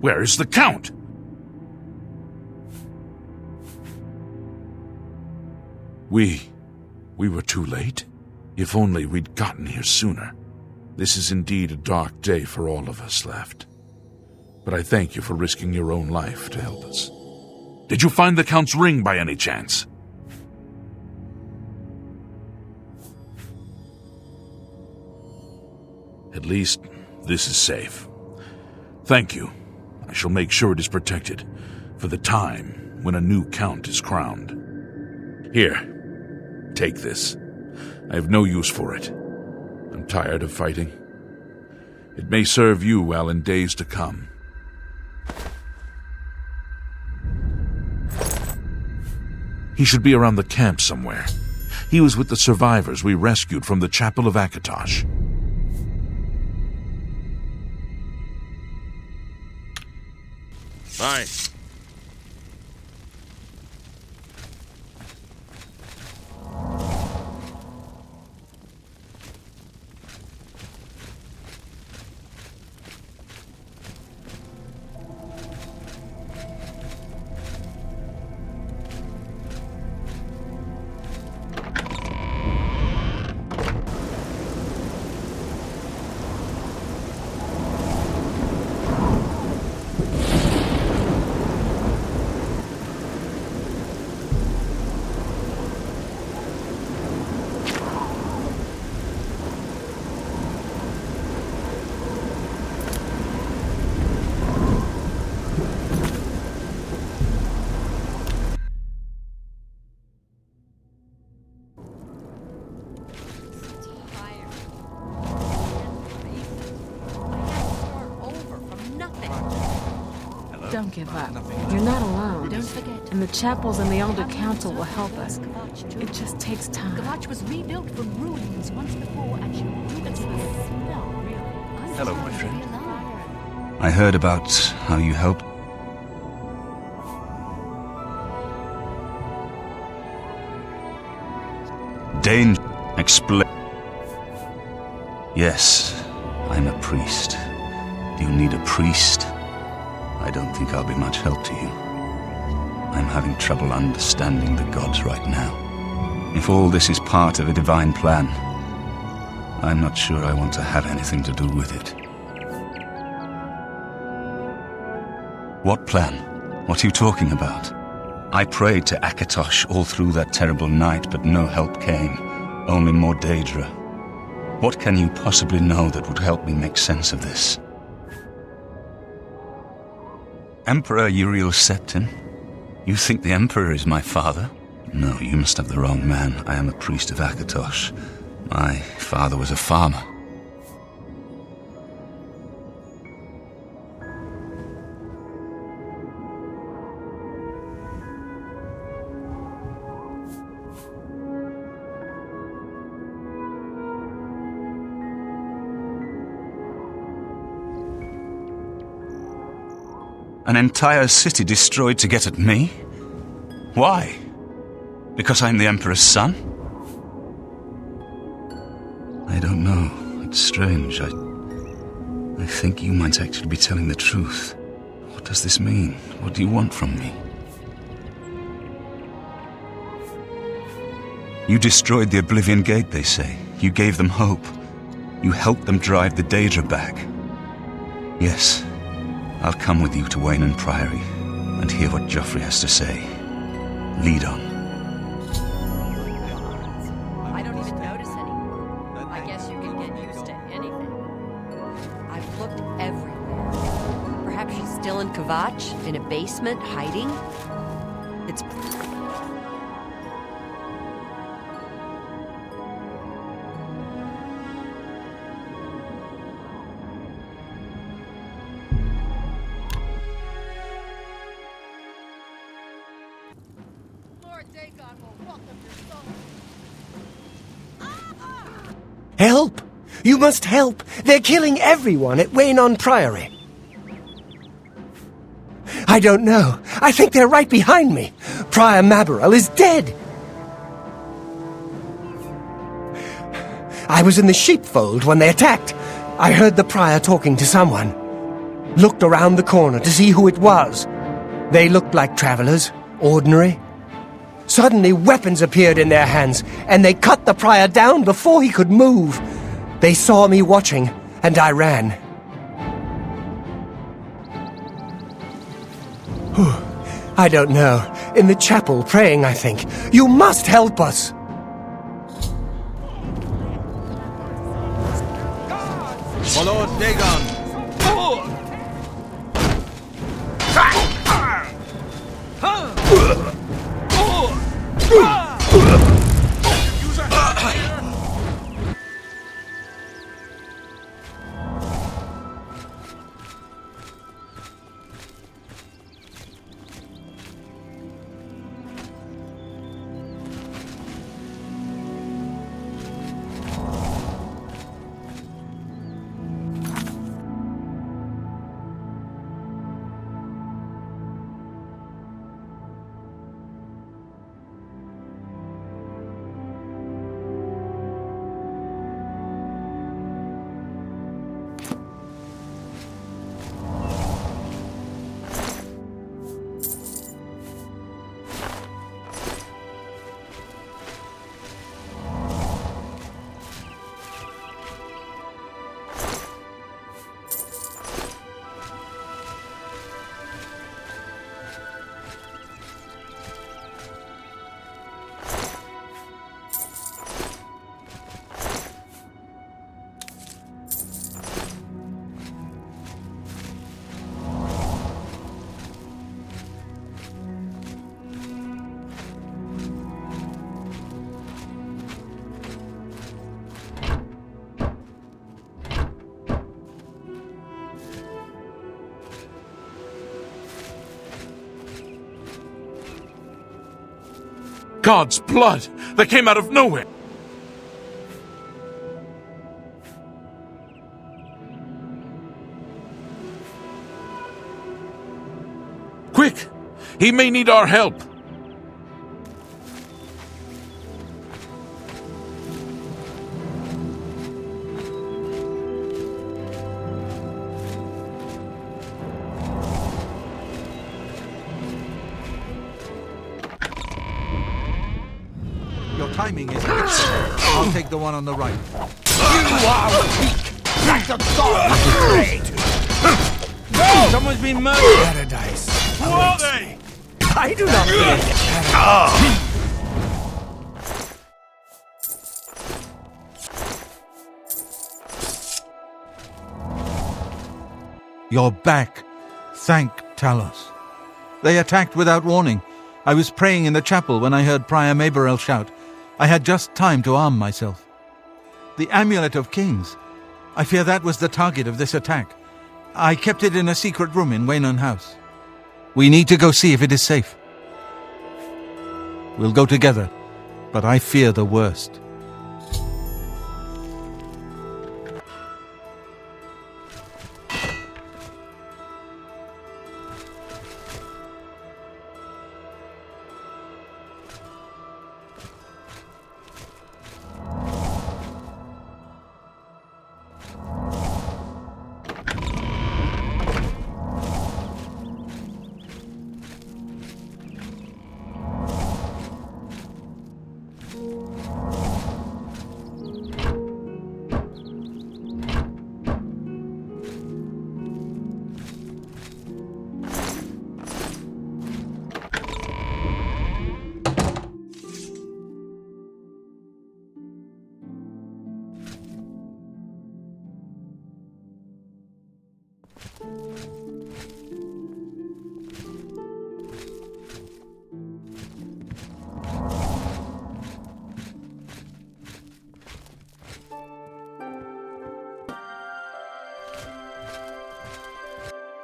Speaker 4: Where is the Count? We were too late? If only we'd gotten here sooner. This is indeed a dark day for all of us left. But I thank you for risking your own life to help us. Did you find the Count's ring by any chance? At least, this is safe. Thank you. I shall make sure it is protected for the time when a new Count is crowned. Here, take this. I have no use for it. I'm tired of fighting. It may serve you well in days to come. He should be around the camp somewhere. He was with the survivors we rescued from the Chapel of Kvatch.
Speaker 5: Bye.
Speaker 7: Don't give up. You're not alone.
Speaker 3: Don't forget.
Speaker 7: And the chapels and the Elder Council will help us. It just takes time.
Speaker 3: Kvatch was rebuilt from ruins once before, and she took it to the smell, really.
Speaker 8: Hello, my friend. I heard about how you helped. Danger. Explain. Yes, I'm a priest. Do you need a priest? I don't think I'll be much help to you. I'm having trouble understanding the gods right now. If all this is part of a divine plan, I'm not sure I want to have anything to do with it. What plan? What are you talking about? I prayed to Akatosh all through that terrible night, but no help came. Only more Daedra. What can you possibly know that would help me make sense of this? Emperor Uriel Septim? You think the Emperor is my father? No, you must have the wrong man. I am a priest of Akatosh. My father was a farmer. An entire city destroyed to get at me? Why? Because I'm the Emperor's son? I don't know. It's strange. I think you might actually be telling the truth. What does this mean? What do you want from me? You destroyed the Oblivion Gate, they say. You gave them hope. You helped them drive the Daedra back. Yes. I'll come with you to Weynon Priory and hear what Joffrey has to say. Lead on.
Speaker 9: I don't even notice any. I guess you can get used to anything. I've looked everywhere. Perhaps she's still in Kvatch, in a basement, hiding? It's...
Speaker 2: Help! You must help! They're killing everyone at Weynon Priory. I don't know. I think they're right behind me. Prior Mabarel is dead. I was in the sheepfold when they attacked. I heard the prior talking to someone. Looked around the corner to see who it was. They looked like travelers, ordinary. Suddenly weapons appeared in their hands, and they cut the prior down before he could move. They saw me watching, and I ran. I don't know. In the chapel, praying, I think. You must help us!
Speaker 6: For Lord Dagon!
Speaker 4: God's blood that came out of nowhere. Quick! He may need our help.
Speaker 6: Your timing is excellent. I'll take the one on the right.
Speaker 2: You are weak, like a god you pray to.
Speaker 6: No! Someone's been murdered!
Speaker 2: Paradise.
Speaker 5: Who are they?
Speaker 2: I do not think paradise.
Speaker 6: You're back. Thank Talos. They attacked without warning. I was praying in the chapel when I heard Prior Maberel shout. I had just time to arm myself. The Amulet of Kings. I fear that was the target of this attack. I kept it in a secret room in Weynon House. We need to go see if it is safe. We'll go together, but I fear the worst.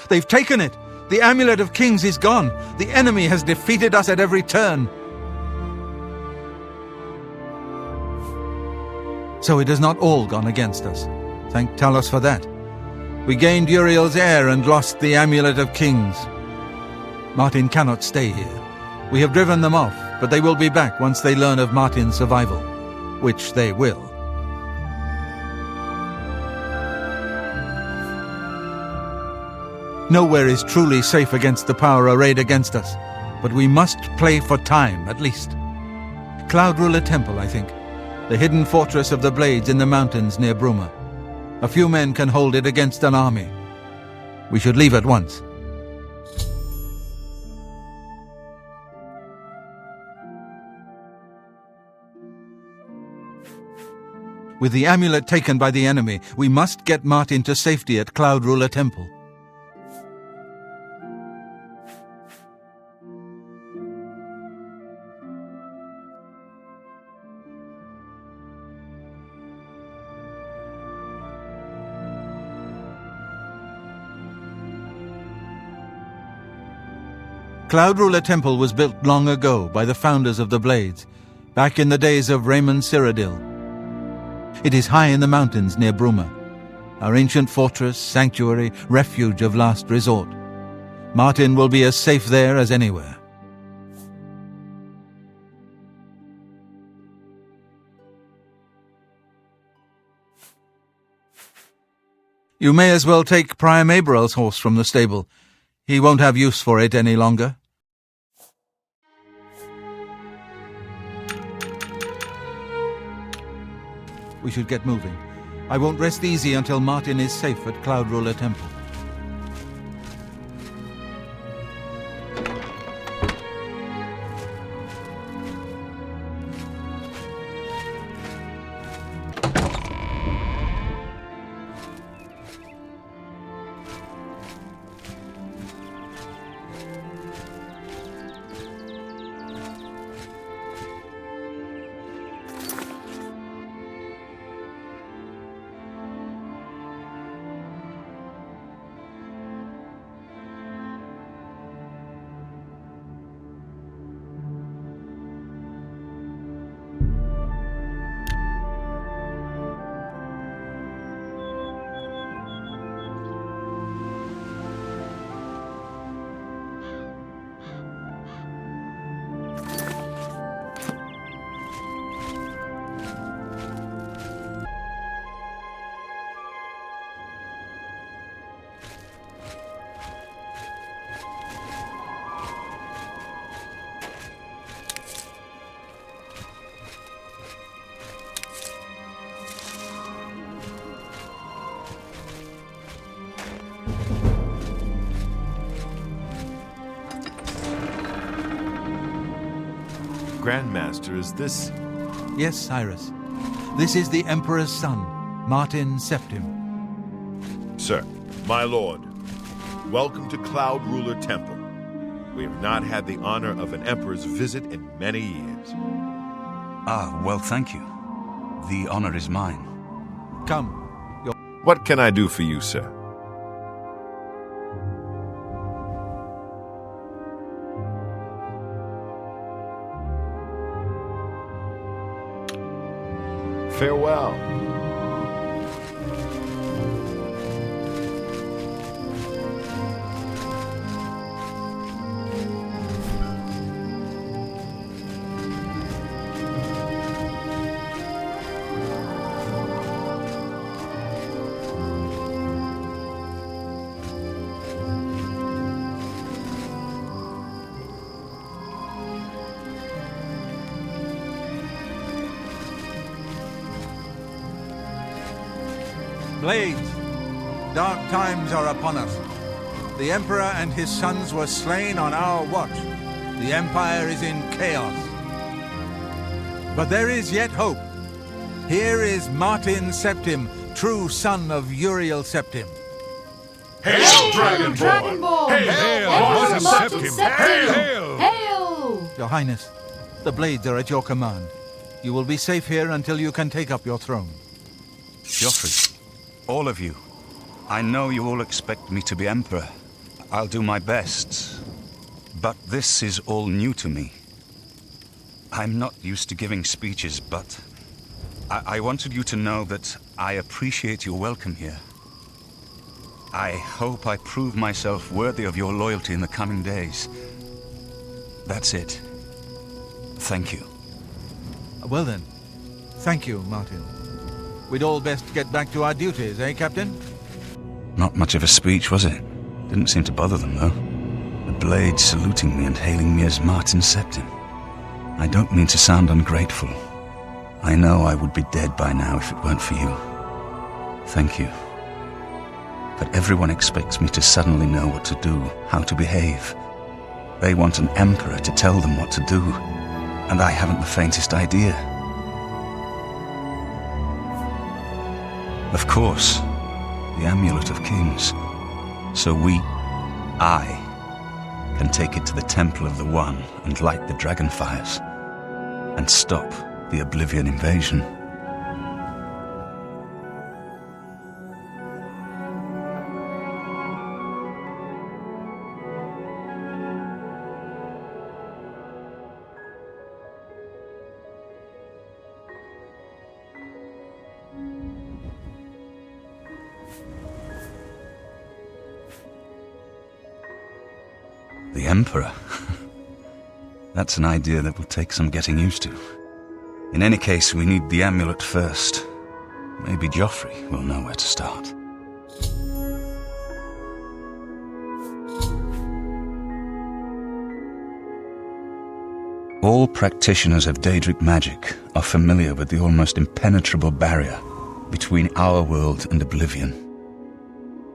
Speaker 6: They've taken it! The Amulet of Kings is gone! The enemy has defeated us at every turn! So it has not all gone against us. Thank Talos for that. We gained Uriel's heir and lost the Amulet of Kings. Martin cannot stay here. We have driven them off, but they will be back once they learn of Martin's survival. Which they will. Nowhere is truly safe against the power arrayed against us, but we must play for time, at least. Cloud Ruler Temple, I think. The hidden fortress of the Blades in the mountains near Bruma. A few men can hold it against an army. We should leave at once. With the amulet taken by the enemy, we must get Martin to safety at Cloud Ruler Temple. Cloud Ruler Temple was built long ago by the founders of the Blades, back in the days of Raymond Cyrodiil. It is high in the mountains near Bruma, our ancient fortress, sanctuary, refuge of last resort. Martin will be as safe there as anywhere. You may as well take Prior Maberel's horse from the stable. He won't have use for it any longer. We should get moving. I won't rest easy until Martin is safe at Cloud Ruler Temple.
Speaker 5: Grandmaster, is this...
Speaker 6: Yes, Cyrus. This is the Emperor's son, Martin Septim.
Speaker 5: Sir, my lord, welcome to Cloud Ruler Temple. We have not had the honor of an Emperor's visit in many years.
Speaker 8: Ah, well, thank you. The honor is mine.
Speaker 6: Come.
Speaker 5: What can I do for you, sir? Farewell.
Speaker 6: Blades, dark times are upon us. The Emperor and his sons were slain on our watch. The Empire is in chaos. But there is yet hope. Here is Martin Septim, true son of Uriel Septim.
Speaker 1: Hail, Dragonborn!
Speaker 3: Hail,
Speaker 1: Martin Septim!
Speaker 3: Hail! Hail!
Speaker 6: Your Highness, the blades are at your command. You will be safe here until you can take up your throne.
Speaker 8: Joffrey, all of you, I know you all expect me to be Emperor. I'll do my best. But this is all new to me. I'm not used to giving speeches, but I wanted you to know that I appreciate your welcome here. I hope I prove myself worthy of your loyalty in the coming days. That's it. Thank you.
Speaker 6: Well then, thank you, Martin. We'd all best get back to our duties, eh, Captain?
Speaker 8: Not much of a speech, was it? Didn't seem to bother them, though. The blades saluting me and hailing me as Martin Septim. I don't mean to sound ungrateful. I know I would be dead by now if it weren't for you. Thank you. But everyone expects me to suddenly know what to do, how to behave. They want an emperor to tell them what to do, and I haven't the faintest idea. Of course, the Amulet of Kings. So I, can take it to the Temple of the One and light the dragon fires, and stop the Oblivion invasion. The Emperor? That's an idea that will take some getting used to. In any case, we need the amulet first. Maybe Joffrey will know where to start. All practitioners of Daedric magic are familiar with the almost impenetrable barrier between our world and Oblivion.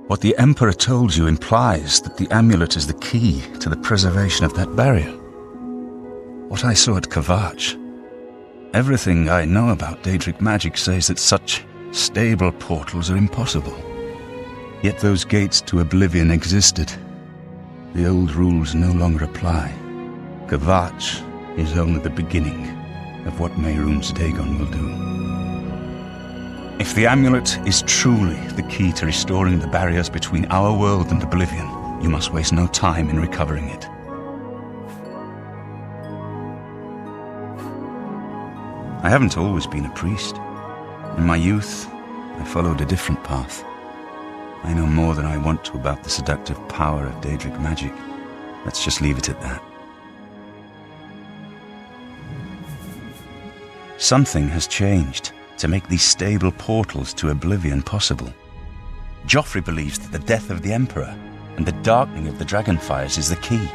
Speaker 8: What the Emperor told you implies that the amulet is the key to the preservation of that barrier. What I saw at Kvatch, everything I know about Daedric magic says that such stable portals are impossible. Yet those gates to Oblivion existed. The old rules no longer apply. Kvatch is only the beginning of what Mehrunes Dagon will do. If the amulet is truly the key to restoring the barriers between our world and Oblivion, you must waste no time in recovering it. I haven't always been a priest. In my youth, I followed a different path. I know more than I want to about the seductive power of Daedric magic. Let's just leave it at that. Something has changed to make these stable portals to Oblivion possible. Joffrey believes that the death of the Emperor and the darkening of the Dragonfires is the key.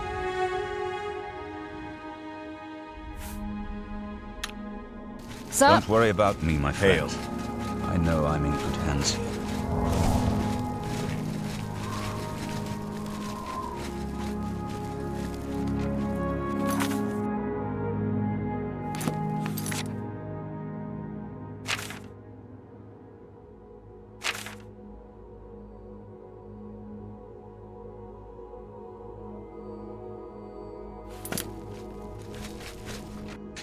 Speaker 3: Sir?
Speaker 8: Don't worry about me, my friend. I know I'm in good hands here.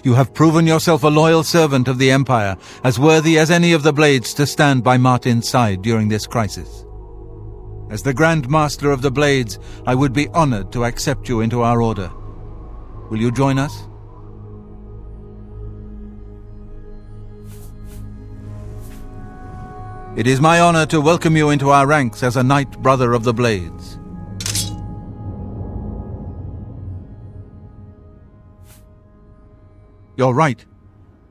Speaker 6: You have proven yourself a loyal servant of the Empire, as worthy as any of the Blades to stand by Martin's side during this crisis. As the Grand Master of the Blades, I would be honored to accept you into our order. Will you join us? It is my honor to welcome you into our ranks as a Knight Brother of the Blades. You're right.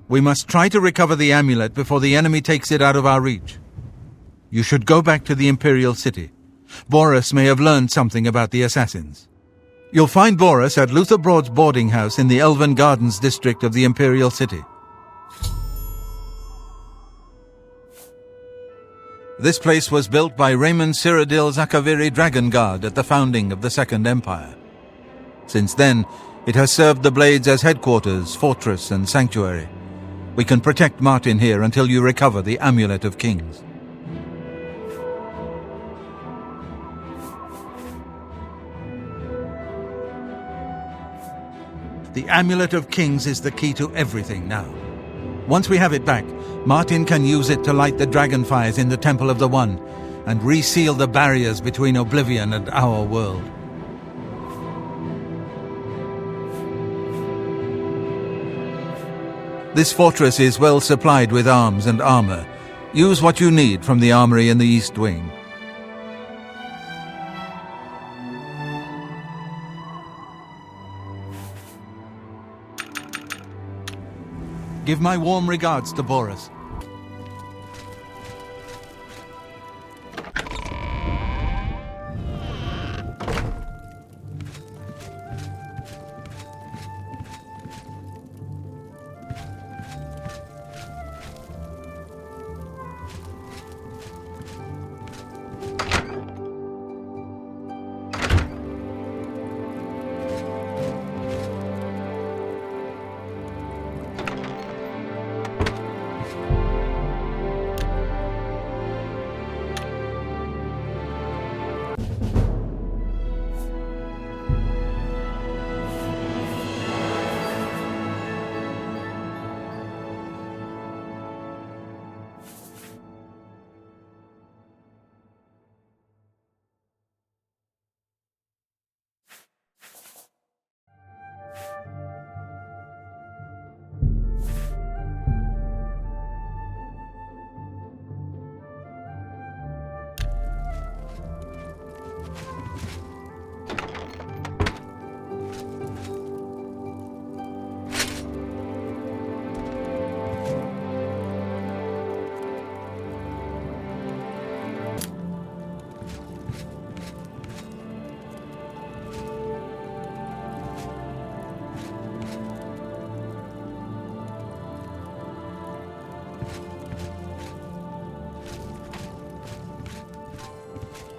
Speaker 6: We must try to recover the amulet before the enemy takes it out of our reach. You should go back to the Imperial City. Boris may have learned something about the assassins. You'll find Boris at Luther Broad's boarding house in the Elven Gardens district of the Imperial City. This place was built by Raymond Cyrodiil Zakaviri Dragon Guard at the founding of the Second Empire. Since then, it has served the Blades as headquarters, fortress, and sanctuary. We can protect Martin here until you recover the Amulet of Kings. The Amulet of Kings is the key to everything now. Once we have it back, Martin can use it to light the dragonfires in the Temple of the One and reseal the barriers between Oblivion and our world. This fortress is well supplied with arms and armor. Use what you need from the armory in the East Wing. Give my warm regards to Boris.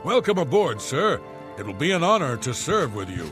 Speaker 10: Welcome aboard, sir. It'll be an honor to serve with you.